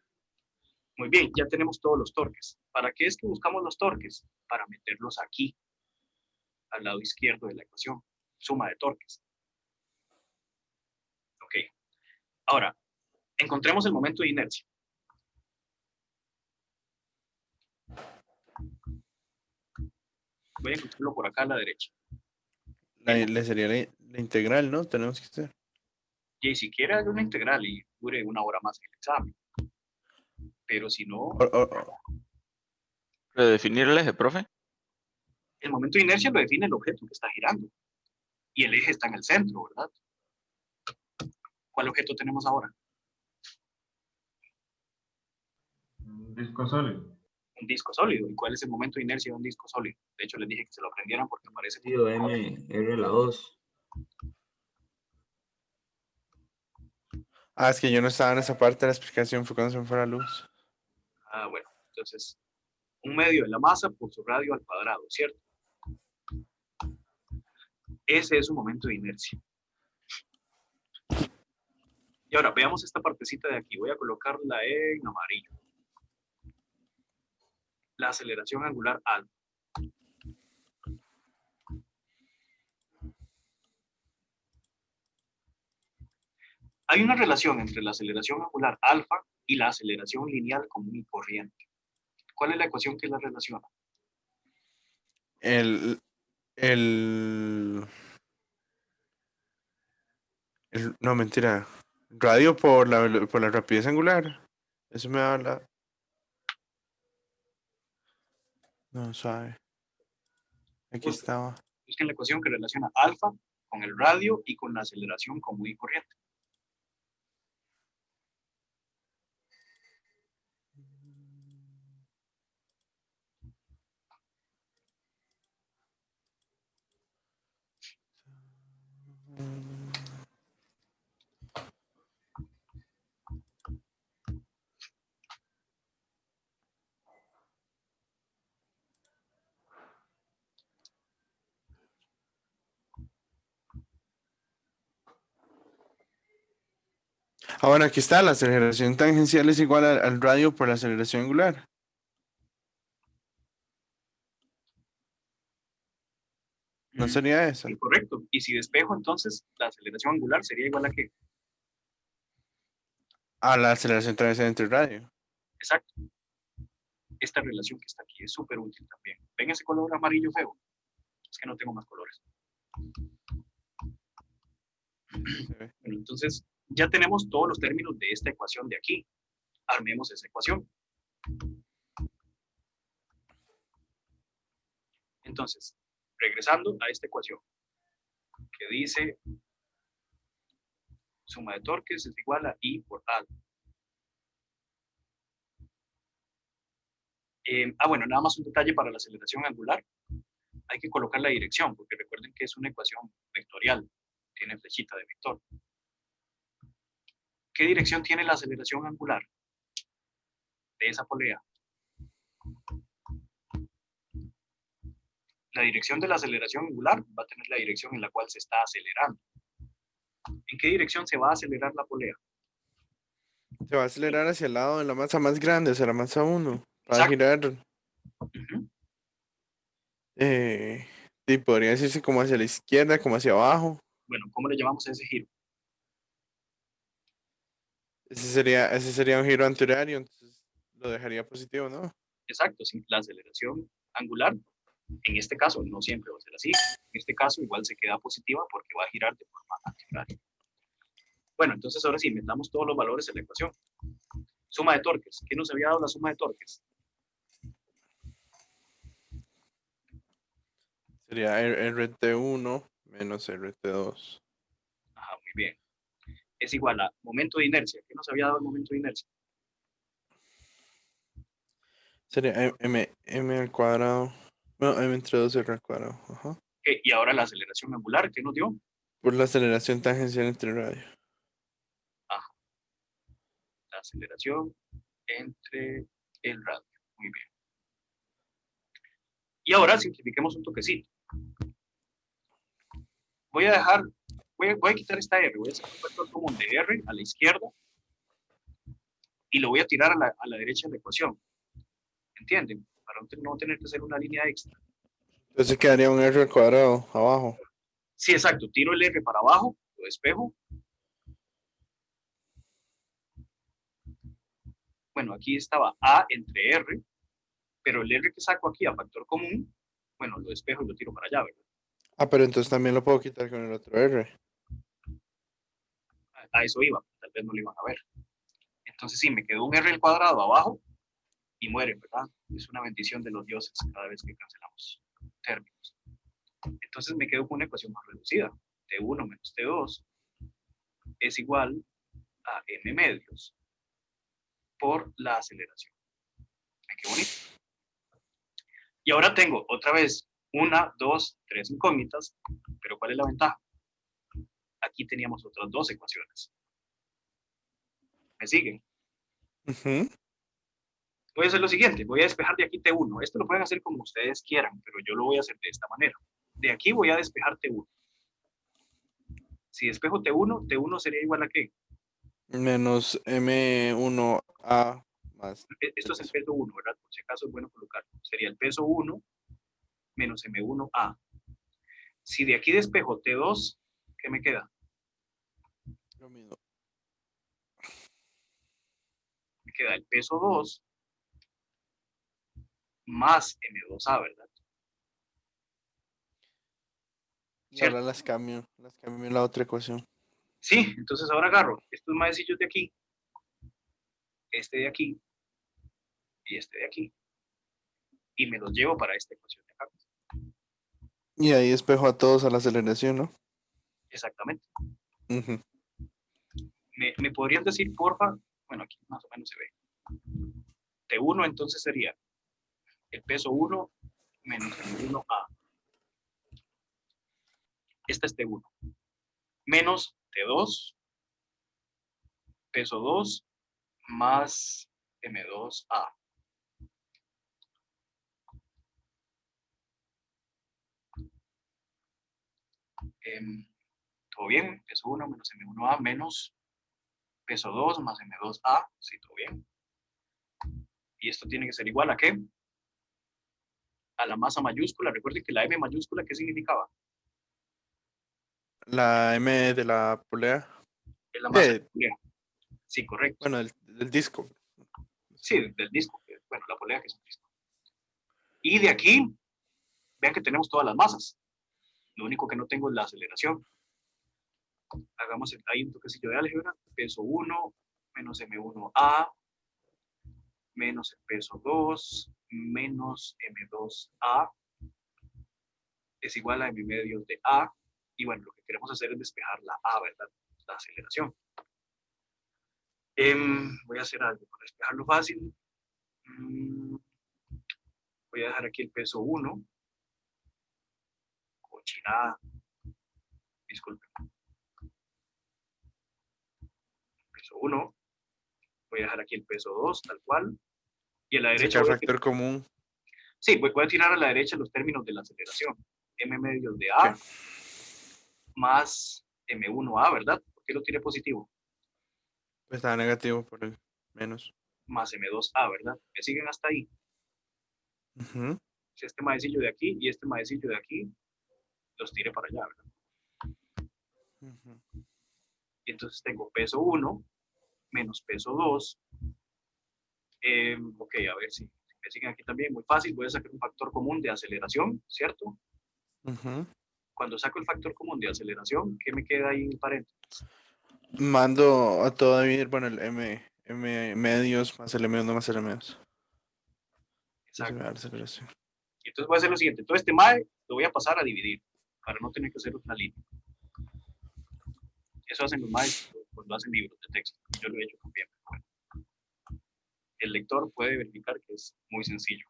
Muy bien, ya tenemos todos los torques. ¿Para qué es que buscamos los torques? Para meterlos aquí, al lado izquierdo de la ecuación. Suma de torques. Ok. Ahora, encontremos el momento de inercia. Voy a encontrarlo por acá a la derecha. Le sería la integral, ¿no? Tenemos que hacer. Y si quiere, haga una integral y dure 1 hora más en el examen. Pero si no, ¿Redefinir el eje, profe? el momento de inercia lo define el objeto que está girando. Y el eje está en el centro, ¿verdad? ¿Cuál objeto tenemos ahora? Un disco sólido. Un disco sólido. ¿Y cuál es el momento de inercia de un disco sólido? De hecho, les dije que se lo aprendieran porque aparece como... Sido M, R a la 2. Ah, es que yo no estaba en esa parte de la explicación, fue cuando se me fue la luz. Ah, bueno. Entonces, un medio de la masa por su radio al cuadrado, ¿cierto? Ese es un momento de inercia. Y ahora, veamos esta partecita de aquí. Voy a colocarla en amarillo. La aceleración angular alfa. Hay una relación entre la aceleración angular alfa y la aceleración lineal común y corriente. ¿Cuál es la ecuación que la relaciona? El, no, mentira. Radio por la rapidez angular. Eso me habla. No, suave. Aquí estaba. Busquen la ecuación que relaciona alfa con el radio y con la aceleración común y corriente. Ah, bueno, aquí está, la aceleración tangencial es igual al radio por la aceleración angular. ¿No sería eso? Sí, correcto. Y si despejo, entonces la aceleración angular sería igual a qué. A la aceleración tangencial entre el radio. Exacto. Esta relación que está aquí es súper útil también. ¿Ven ese color amarillo feo? Es que no tengo más colores. Bueno, entonces ya tenemos todos los términos de esta ecuación de aquí. Armemos esa ecuación. Entonces, regresando a esta ecuación que dice suma de torques es igual a I por A. Bueno, nada más un detalle para la aceleración angular. Hay que colocar la dirección, porque recuerden que es una ecuación vectorial. Tiene flechita de vector. ¿Qué dirección tiene la aceleración angular de esa polea? La dirección de la aceleración angular va a tener la dirección en la cual se está acelerando. ¿En qué dirección se va a acelerar la polea? Se va a acelerar hacia el lado de la masa más grande, hacia la masa 1, para Exacto. girar. Y podría decirse como hacia la izquierda, como hacia abajo. Bueno, ¿cómo le llamamos a ese giro? Ese sería un giro antihorario, entonces lo dejaría positivo, ¿no? Exacto, sí, la aceleración angular, en este caso no siempre va a ser así. En este caso igual se queda positiva porque va a girar de forma antihoraria. Bueno, entonces ahora sí, metamos todos los valores en la ecuación. Suma de torques. ¿Qué nos había dado la suma de torques? Sería RT1 menos RT2. Ajá, muy bien. Es igual a momento de inercia. ¿Qué nos había dado el momento de inercia? Sería M al cuadrado. No, M entre 2 R al cuadrado. Ajá. Okay, y ahora la aceleración angular, ¿qué nos dio? Por la aceleración tangencial entre el radio. Ajá. La aceleración entre el radio. Muy bien. Y ahora simplifiquemos un toquecito. Voy a quitar esta R, voy a hacer un factor común de R a la izquierda y lo voy a tirar a la derecha de la ecuación. ¿Entienden? Para no tener que hacer una línea extra. Entonces quedaría un R al cuadrado abajo. Sí, exacto. Tiro el R para abajo, lo despejo. Bueno, aquí estaba A entre R, pero el R que saco aquí a factor común, bueno, lo despejo y lo tiro para allá, ¿verdad? Ah, pero entonces también lo puedo quitar con el otro R. A eso iba, tal vez no lo iban a ver. Entonces sí, me quedó un R al cuadrado abajo y muere, ¿verdad? Es una bendición de los dioses cada vez que cancelamos términos. Entonces me quedo con una ecuación más reducida. T1 menos T2 es igual a M medios por la aceleración. Ay, qué bonito. Y ahora tengo otra vez 1, 2, 3 incógnitas, pero ¿cuál es la ventaja? Aquí teníamos otras dos ecuaciones. ¿Me siguen? Voy a hacer lo siguiente, voy a despejar de aquí T1. Esto lo pueden hacer como ustedes quieran, pero yo lo voy a hacer de esta manera. De aquí voy a despejar T1. Si despejo T1, T1 sería igual a ¿qué? Menos M1A más. Esto es el peso 1, ¿verdad? Por si acaso es bueno colocarlo. Sería el peso 1 menos M1A. Si de aquí despejo T2, ¿qué me queda? Lo mismo. Me queda el peso 2 más M2A, ¿verdad? Y ahora las cambio en la otra ecuación. Sí, entonces ahora agarro estos maecillos de aquí, este de aquí y este de aquí, y me los llevo para esta ecuación de acá. Y ahí espejo a todos a la aceleración, ¿no? Exactamente. Uh-huh. ¿Me podrían decir, porfa? Bueno, aquí más o menos se ve. T1 entonces sería el peso 1 menos M1A. Esta es T1. Menos T2, peso 2, más M2A. ¿Todo bien? Peso 1 menos M1A menos peso 2 más M2A, sí, todo bien. Y esto tiene que ser igual ¿a qué? A la masa mayúscula. Recuerden que la M mayúscula, ¿qué significaba? La M de la polea. Es la masa Eh, de la polea. Sí, correcto. bueno, del disco. Sí, del disco. Bueno, la polea que es un disco. Y de aquí, vean que tenemos todas las masas. Lo único que no tengo es la aceleración. Hagamos ahí un toquecillo de álgebra. Peso 1 menos M1A menos el peso 2 menos M2A es igual a M medios de A. Y bueno, lo que queremos hacer es despejar la A, ¿verdad? La aceleración. Voy a hacer algo para despejarlo fácil. Voy a dejar aquí el peso 1. Cochinada. Disculpen. Peso 1. Voy a dejar aquí el peso 2, tal cual. Y a la derecha. Sacar factor común. Sí, voy a tirar a la derecha los términos de la aceleración. M medios de A más M1A, ¿verdad? ¿Por qué lo tiré positivo? Pues estaba negativo por el menos. Más M2A, ¿verdad? ¿Me siguen hasta ahí? Ujú. Si este maecillo de aquí y este maecillo de aquí, los tiré para allá, ¿verdad? Ujú. Y entonces tengo peso 1 menos peso 2. Ok, a ver si me siguen aquí también. Muy fácil, voy a sacar un factor común de aceleración, ¿cierto? Ujú. Cuando saco el factor común de aceleración, ¿qué me queda ahí en paréntesis? Mando a todo dividir, bueno, el M medios más el M1 más el M2. Exacto. Me da la aceleración. Y entonces voy a hacer lo siguiente. Todo este mae lo voy a pasar a dividir para no tener que hacer otra línea. Eso hacen los maes cuando hacen libros de texto. Y yo lo he hecho también. Bueno, el lector puede verificar que es muy sencillo.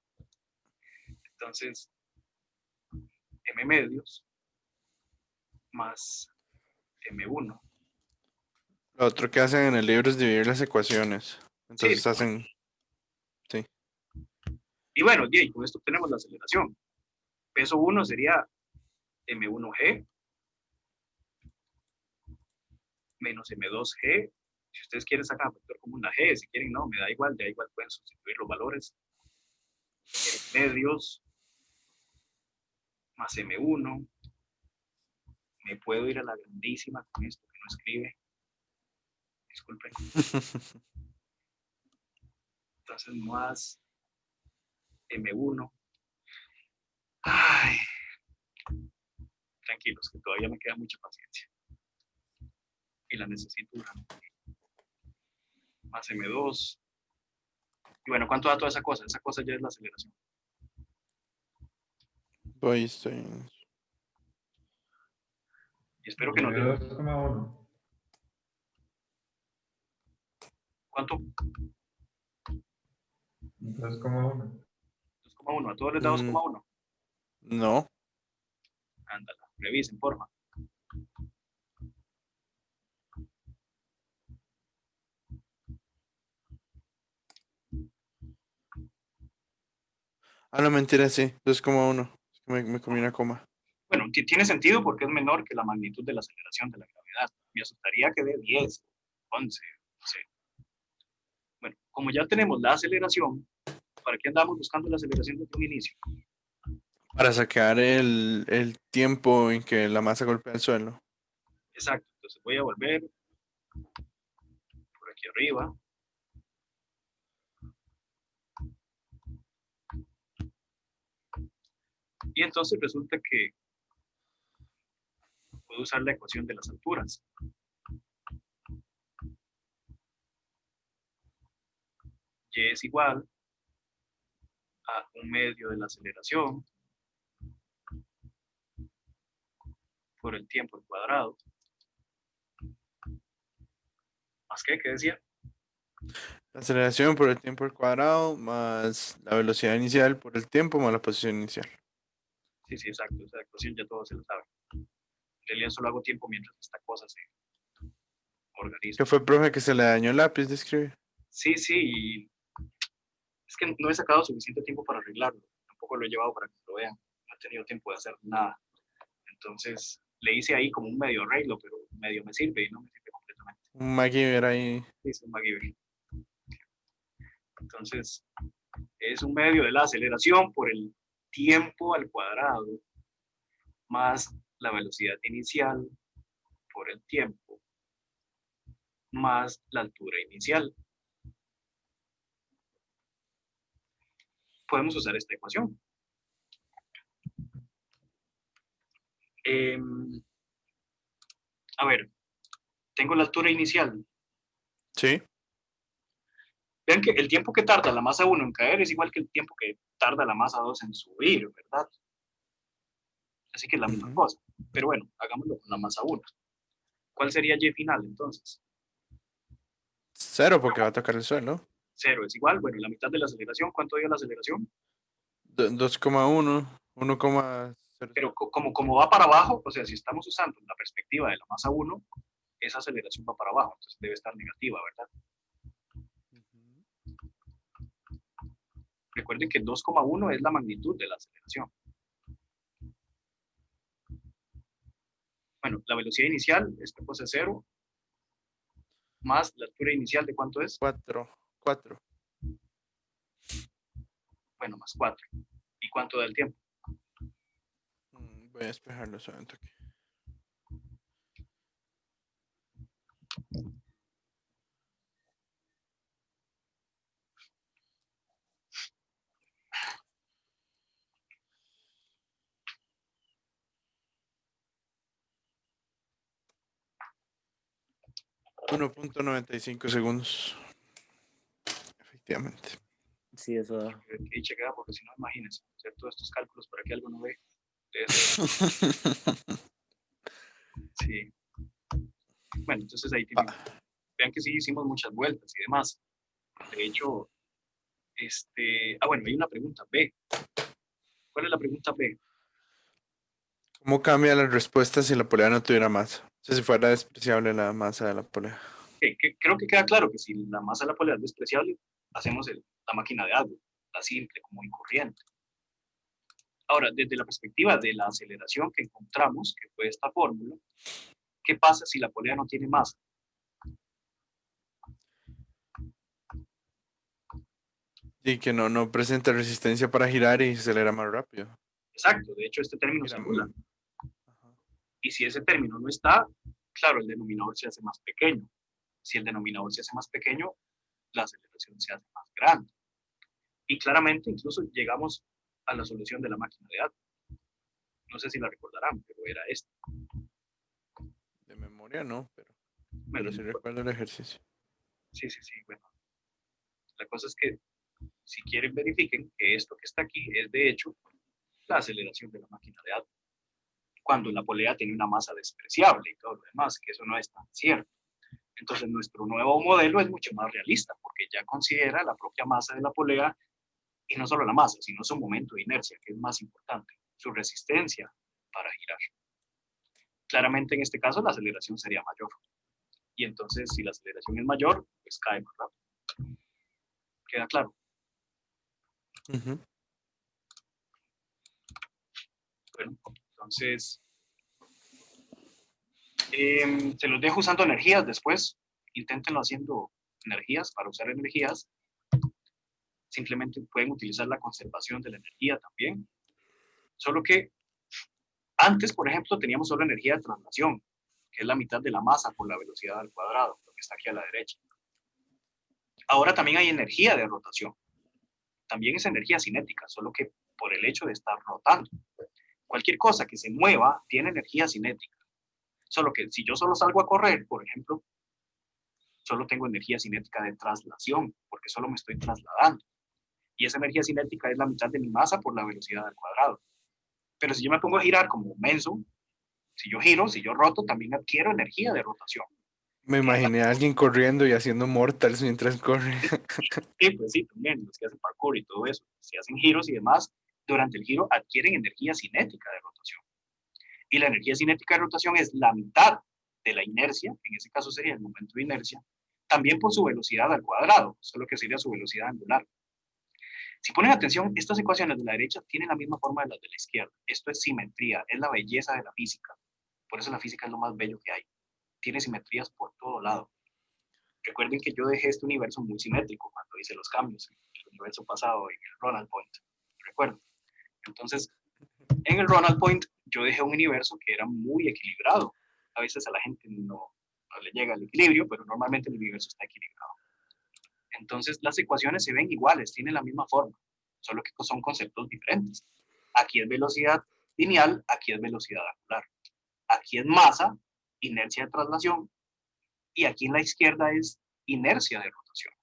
Entonces, M medios más M1. Lo otro que hacen en el libro es dividir las ecuaciones. Entonces Sí. hacen. Sí. Y bueno, y con esto tenemos la aceleración. Peso 1 sería M1G menos M2G. Si ustedes quieren sacar factor común la G, si quieren no, me da igual, pueden sustituir los valores. Medios más M1. Me puedo ir a la grandísima con esto que no escribe. Disculpen. Entonces más M1. Ay. Tranquilos, que todavía me queda mucha paciencia. Y la necesito durante. Más M2. Y bueno, ¿cuánto da toda esa cosa? Esa cosa ya es la aceleración. Estoy. Y espero que no. 2,1. ¿Cuánto? 2,1. 2,1. ¿A todos les da 2,1? No. Ándala, revisen, porfa. No, mentira, sí. 2,1. Me comí una coma. Bueno, tiene sentido porque es menor que la magnitud de la aceleración de la gravedad. Me asustaría que dé 10, 11, no sé. Bueno, como ya tenemos la aceleración, ¿para qué andamos buscando la aceleración desde un inicio? Para sacar el tiempo en que la masa golpea el suelo. Exacto, entonces voy a volver por aquí arriba. Y entonces resulta que puedo usar la ecuación de las alturas. Y es igual a 1/2 de la aceleración por el tiempo al cuadrado. ¿Más qué? ¿Qué decía? La aceleración por el tiempo al cuadrado más la velocidad inicial por el tiempo más la posición inicial. Sí, sí, exacto. Esa ecuación ya todos se lo saben. En realidad solo hago tiempo mientras esta cosa se organiza. ¿Qué fue, profe, que se le dañó el lápiz de escribir? Sí, sí, y es que no he sacado suficiente tiempo para arreglarlo. Tampoco lo he llevado para que lo vean. No he tenido tiempo de hacer nada. Entonces, le hice ahí como un medio arreglo, pero medio me sirve y no me sirve completamente. Un MacGyver ahí. Dice MacGyver. Entonces, es un medio de la aceleración por el tiempo al cuadrado más la velocidad inicial por el tiempo más la altura inicial. Podemos usar esta ecuación. A ver, tengo la altura inicial. Sí. Vean que el tiempo que tarda la masa 1 en caer es igual que el tiempo que tarda la masa 2 en subir, ¿verdad? Así que es la misma cosa. Pero bueno, hagámoslo con la masa 1. ¿Cuál sería Y final entonces? 0 porque va a tocar el suelo. 0 es igual. Bueno, la mitad de la aceleración. ¿Cuánto dio la aceleración? 2,1, 1,0. Pero como va para abajo, o sea, si estamos usando la perspectiva de la masa 1, esa aceleración va para abajo, entonces debe estar negativa, ¿verdad? Recuerden que 2,1 es la magnitud de la aceleración. Bueno, la velocidad inicial, esta cosa es 0, más la altura inicial, ¿de cuánto es? 4. Bueno, más 4. ¿Y cuánto da el tiempo? Voy a despejarlo solamente aquí. .95 segundos. Efectivamente. Sí, eso da. Que chequea, porque si no, imagínense, hacer todos estos cálculos para que algo no ve. Sí. Bueno, entonces ahí tienen. Vean que sí hicimos muchas vueltas y demás. De hecho, bueno, hay una pregunta B. ¿Cuál es la pregunta B? ¿Cómo cambia la respuesta si la polea no tuviera masa? O sea, si fuera despreciable la masa de la polea. Creo que queda claro que si la masa de la polea es despreciable, hacemos la máquina de agua, la simple, común y corriente. Ahora, desde la perspectiva de la aceleración que encontramos, que fue esta fórmula, ¿qué pasa si la polea no tiene masa? Y que no presenta resistencia para girar y se acelera más rápido. Exacto, de hecho este término se anula. Y si ese término no está, claro, el denominador se hace más pequeño. Si el denominador se hace más pequeño, la aceleración se hace más grande. Y claramente incluso llegamos a la solución de la máquina de agua. No sé si la recordarán, pero era esta. De memoria no, pero sí recuerdo el ejercicio. Sí, bueno. La cosa es que si quieren verifiquen que esto que está aquí es de hecho la aceleración de la máquina de agua. Cuando la polea tiene una masa despreciable y todo lo demás, que eso no es tan cierto. Entonces nuestro nuevo modelo es mucho más realista porque ya considera la propia masa de la polea y no solo la masa, sino su momento de inercia, que es más importante, su resistencia para girar. Claramente en este caso la aceleración sería mayor. Y entonces si la aceleración es mayor, pues cae más rápido. ¿Queda claro? Bueno, entonces se los dejo usando energías después. Inténtenlo haciendo energías para usar energías. Simplemente pueden utilizar la conservación de la energía también. Solo que antes, por ejemplo, teníamos solo energía de traslación, que es la mitad de la masa por la velocidad al cuadrado, lo que está aquí a la derecha. Ahora también hay energía de rotación. También es energía cinética, solo que por el hecho de estar rotando. Cualquier cosa que se mueva tiene energía cinética. Solo que si yo solo salgo a correr, por ejemplo, solo tengo energía cinética de traslación, porque solo me estoy trasladando. Y esa energía cinética es la mitad de mi masa por la velocidad al cuadrado. Pero si yo me pongo a girar como menso, si yo giro, si yo roto, también adquiero energía de rotación. Me imaginé a alguien corriendo y haciendo mortals mientras corre. Sí, pues sí, también los que hacen parkour y todo eso. Si hacen giros y demás, durante el giro adquieren energía cinética de rotación. Y la energía cinética de rotación es la mitad de la inercia, en ese caso sería el momento de inercia, también por su velocidad al cuadrado, solo que sería su velocidad angular. Si ponen atención, estas ecuaciones de la derecha tienen la misma forma de las de la izquierda. Esto es simetría, es la belleza de la física. Por eso la física es lo más bello que hay. Tiene simetrías por todo lado. Recuerden que yo dejé este universo muy simétrico cuando hice los cambios en el universo pasado, en el Ronald Point. Recuerdo. Entonces, en el Ronald Point, yo dejé un universo que era muy equilibrado. A veces a la gente no le llega el equilibrio, pero normalmente el universo está equilibrado. Entonces, las ecuaciones se ven iguales, tienen la misma forma, solo que son conceptos diferentes. Aquí es velocidad lineal, aquí es velocidad angular. Aquí es masa, inercia de traslación, y aquí en la izquierda es inercia de rotación.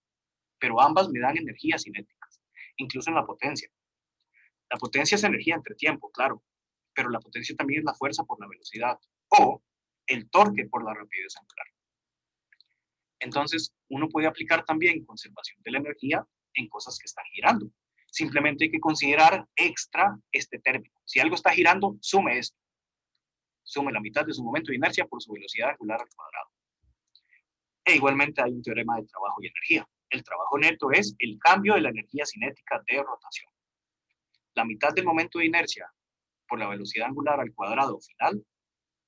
Pero ambas me dan energías cinéticas, incluso en la potencia. La potencia es energía entre tiempo, claro, pero la potencia también es la fuerza por la velocidad, o el torque por la rapidez angular. Entonces, uno puede aplicar también conservación de la energía en cosas que están girando. Simplemente hay que considerar extra este término. Si algo está girando, sume esto. Sume la mitad de su momento de inercia por su velocidad angular al cuadrado. E igualmente hay un teorema de trabajo y energía. El trabajo neto es el cambio de la energía cinética de rotación. La mitad del momento de inercia por la velocidad angular al cuadrado final,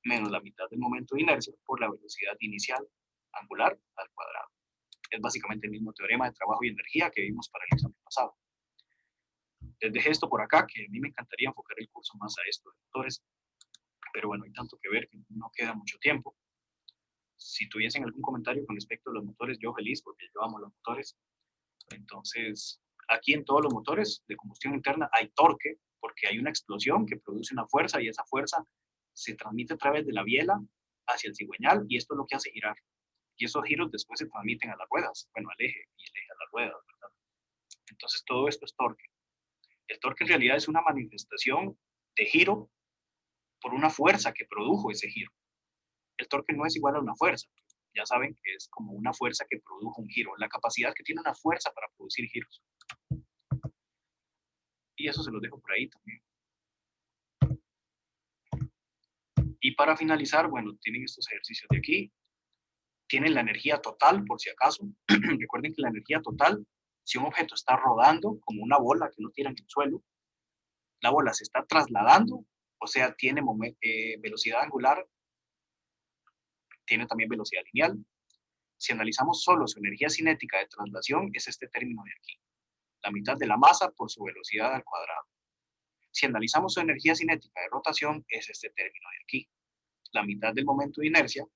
menos la mitad del momento de inercia por la velocidad inicial angular al cuadrado. Es básicamente el mismo teorema de trabajo y energía que vimos para el examen pasado. Les dejé esto por acá, que a mí me encantaría enfocar el curso más a esto de motores, pero bueno, hay tanto que ver que no queda mucho tiempo. Si tuviesen algún comentario con respecto a los motores, yo feliz, porque yo amo los motores. Entonces, aquí en todos los motores de combustión interna hay torque, porque hay una explosión que produce una fuerza, y esa fuerza se transmite a través de la biela hacia el cigüeñal, y esto es lo que hace girar. Y esos giros después se transmiten a las ruedas, bueno, al eje, y el eje a las ruedas, ¿verdad? Entonces, todo esto es torque. El torque en realidad es una manifestación de giro por una fuerza que produjo ese giro. El torque no es igual a una fuerza. Ya saben que es como una fuerza que produjo un giro, la capacidad que tiene una fuerza para producir giros. Y eso se los dejo por ahí también. Y para finalizar, bueno, tienen estos ejercicios de aquí. Tienen la energía total, por si acaso. Recuerden que la energía total, si un objeto está rodando como una bola que no tira en el suelo, la bola se está trasladando, o sea, tiene velocidad angular, tiene también velocidad lineal. Si analizamos solo su energía cinética de traslación, es este término de aquí. La mitad de la masa por su velocidad al cuadrado. Si analizamos su energía cinética de rotación, es este término de aquí. La mitad del momento de inercia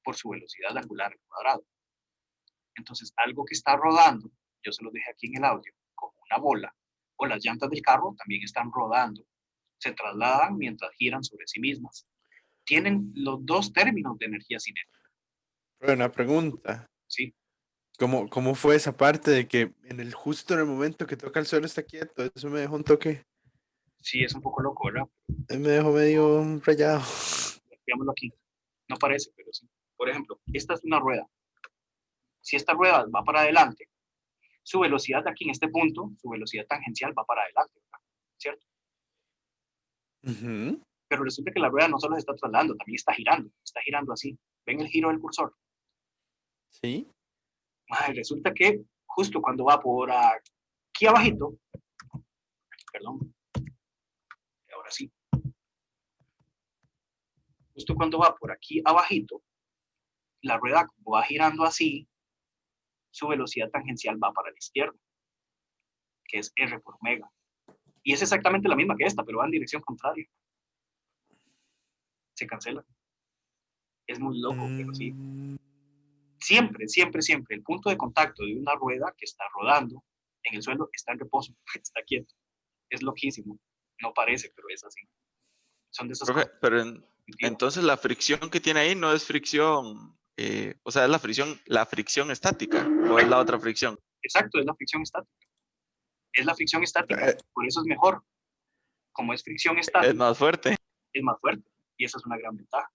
por su velocidad angular al cuadrado. Entonces, algo que está rodando, yo se lo dejé aquí en el audio, como una bola, o las llantas del carro también están rodando, se trasladan mientras giran sobre sí mismas. Tienen los dos términos de energía cinética. Una pregunta. Sí. ¿Cómo fue esa parte de que justo en el momento que toca el suelo está quieto? Eso me dejó un toque. Sí, es un poco loco, ¿verdad? Me dejó medio rayado. Veámoslo aquí. No parece, pero sí. Por ejemplo, esta es una rueda. Si esta rueda va para adelante, su velocidad aquí en este punto, su velocidad tangencial va para adelante, ¿verdad? ¿Cierto? Pero resulta que la rueda no solo se está trasladando, también está girando así. ¿Ven el giro del cursor? Sí. Resulta que justo cuando va por aquí abajito, perdón, ahora sí, justo cuando va por aquí abajito, la rueda va girando así, su velocidad tangencial va para la izquierda, que es R por omega. Y es exactamente la misma que esta, pero va en dirección contraria. Se cancela. Es muy loco, pero sí. Siempre, siempre, siempre, el punto de contacto de una rueda que está rodando en el suelo está en reposo, está quieto. Es loquísimo. No parece, pero es así. Son de esas Profe, cosas. pero entonces la fricción que tiene ahí no es fricción, o sea, es la fricción estática, o es la otra fricción. Exacto, es la fricción estática. Es la fricción estática, por eso es mejor. Como es fricción estática. Es más fuerte. Es más fuerte, y esa es una gran ventaja.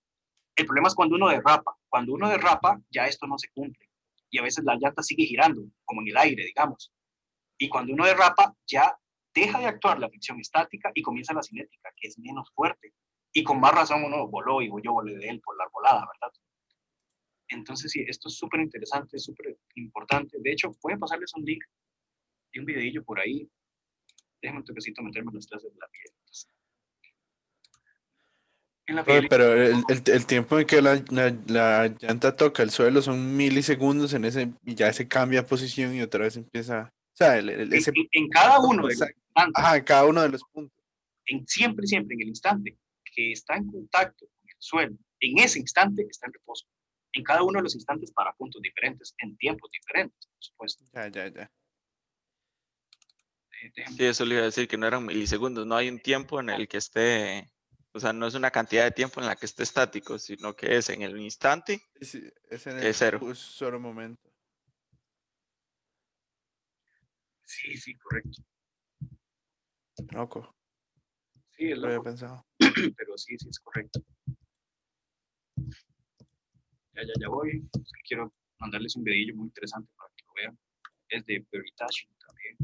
El problema es cuando uno derrapa. Cuando uno derrapa, ya esto no se cumple. Y a veces la llanta sigue girando, como en el aire, digamos. Y cuando uno derrapa, ya deja de actuar la fricción estática y comienza la cinética, que es menos fuerte. Y con más razón uno voló y yo volé de él por la volada, ¿verdad? Entonces, sí, esto es súper interesante, súper importante. De hecho, voy a pasarles un link y un videillo por ahí. Déjenme un toquecito meterme en las clases de la piel. En la Profe, fiel, pero el tiempo en que la llanta toca el suelo son milisegundos en ese, y ya se cambia posición y otra vez empieza. O sea, ese. en cada uno de los Exacto. instantes, Ajá, en cada uno de los puntos. siempre en el instante que está en contacto con el suelo, en ese instante está en reposo. En cada uno de los instantes para puntos diferentes, en tiempos diferentes, por supuesto. Ya. Sí, eso le iba a decir que no eran milisegundos, no hay un tiempo en el que esté, o sea, no es una cantidad de tiempo en la que esté estático, sino que es en el instante Sí, es en que es cero. el solo momento. Sí, correcto. Loco, Sí, es lo había loco, pensado. pero sí, es correcto. Ya voy. Es que quiero mandarles un videillo muy interesante para que lo vean. Es de Veritasium también.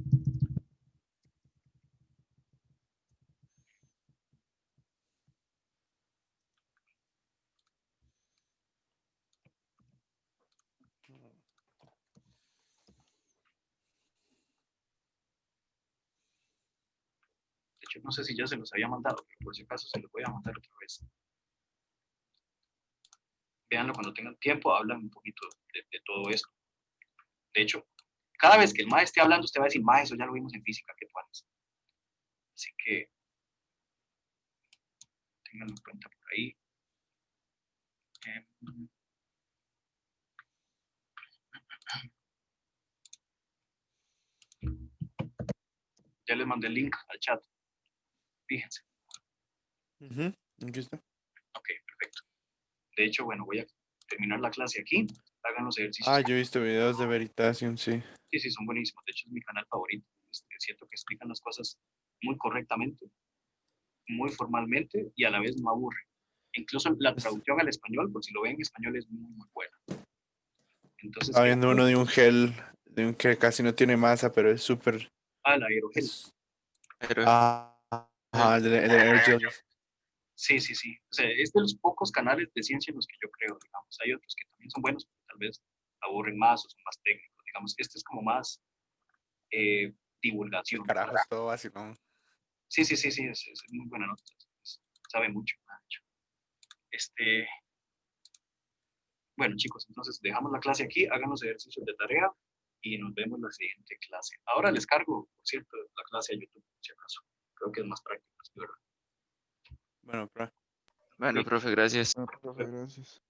De hecho, no sé si ya se los había mandado, pero por si acaso se los voy a mandar otra vez. Véanlo cuando tengan tiempo, hablan un poquito de todo esto. De hecho, cada vez que el maestro esté hablando, usted va a decir, maestro, eso ya lo vimos en física, ¿qué tuanes? Así que, ténganlo en cuenta por ahí. Ya les mandé el link al chat. Fíjense. Aquí está. Ok, perfecto. De hecho, bueno, voy a terminar la clase aquí. Hagan los ejercicios. Yo he visto videos de Veritasium, sí. Sí, son buenísimos. De hecho, es mi canal favorito. Siento que explican las cosas muy correctamente, muy formalmente y a la vez no aburre. Incluso la traducción al español, por si lo ven en español, es muy buena. Entonces, Estaba viendo uno de un gel, de un que casi no tiene masa, pero es súper. el aerogel. El de Aerogel. Sí. O sea, es de los pocos canales de ciencia en los que yo creo, digamos. Hay otros que también son buenos, pero tal vez aburren más o son más técnicos. Digamos, este es como más divulgación. Carajo, es todo vacilón. Sí, es muy buena nota. Sabe mucho. Bueno, chicos, entonces dejamos la clase aquí, hagan los ejercicios de tarea y nos vemos en la siguiente clase. Ahora les cargo, por cierto, la clase a YouTube, si acaso. Creo que es más práctico, ¿verdad? Bueno, Bueno, profe, gracias. Profe, gracias.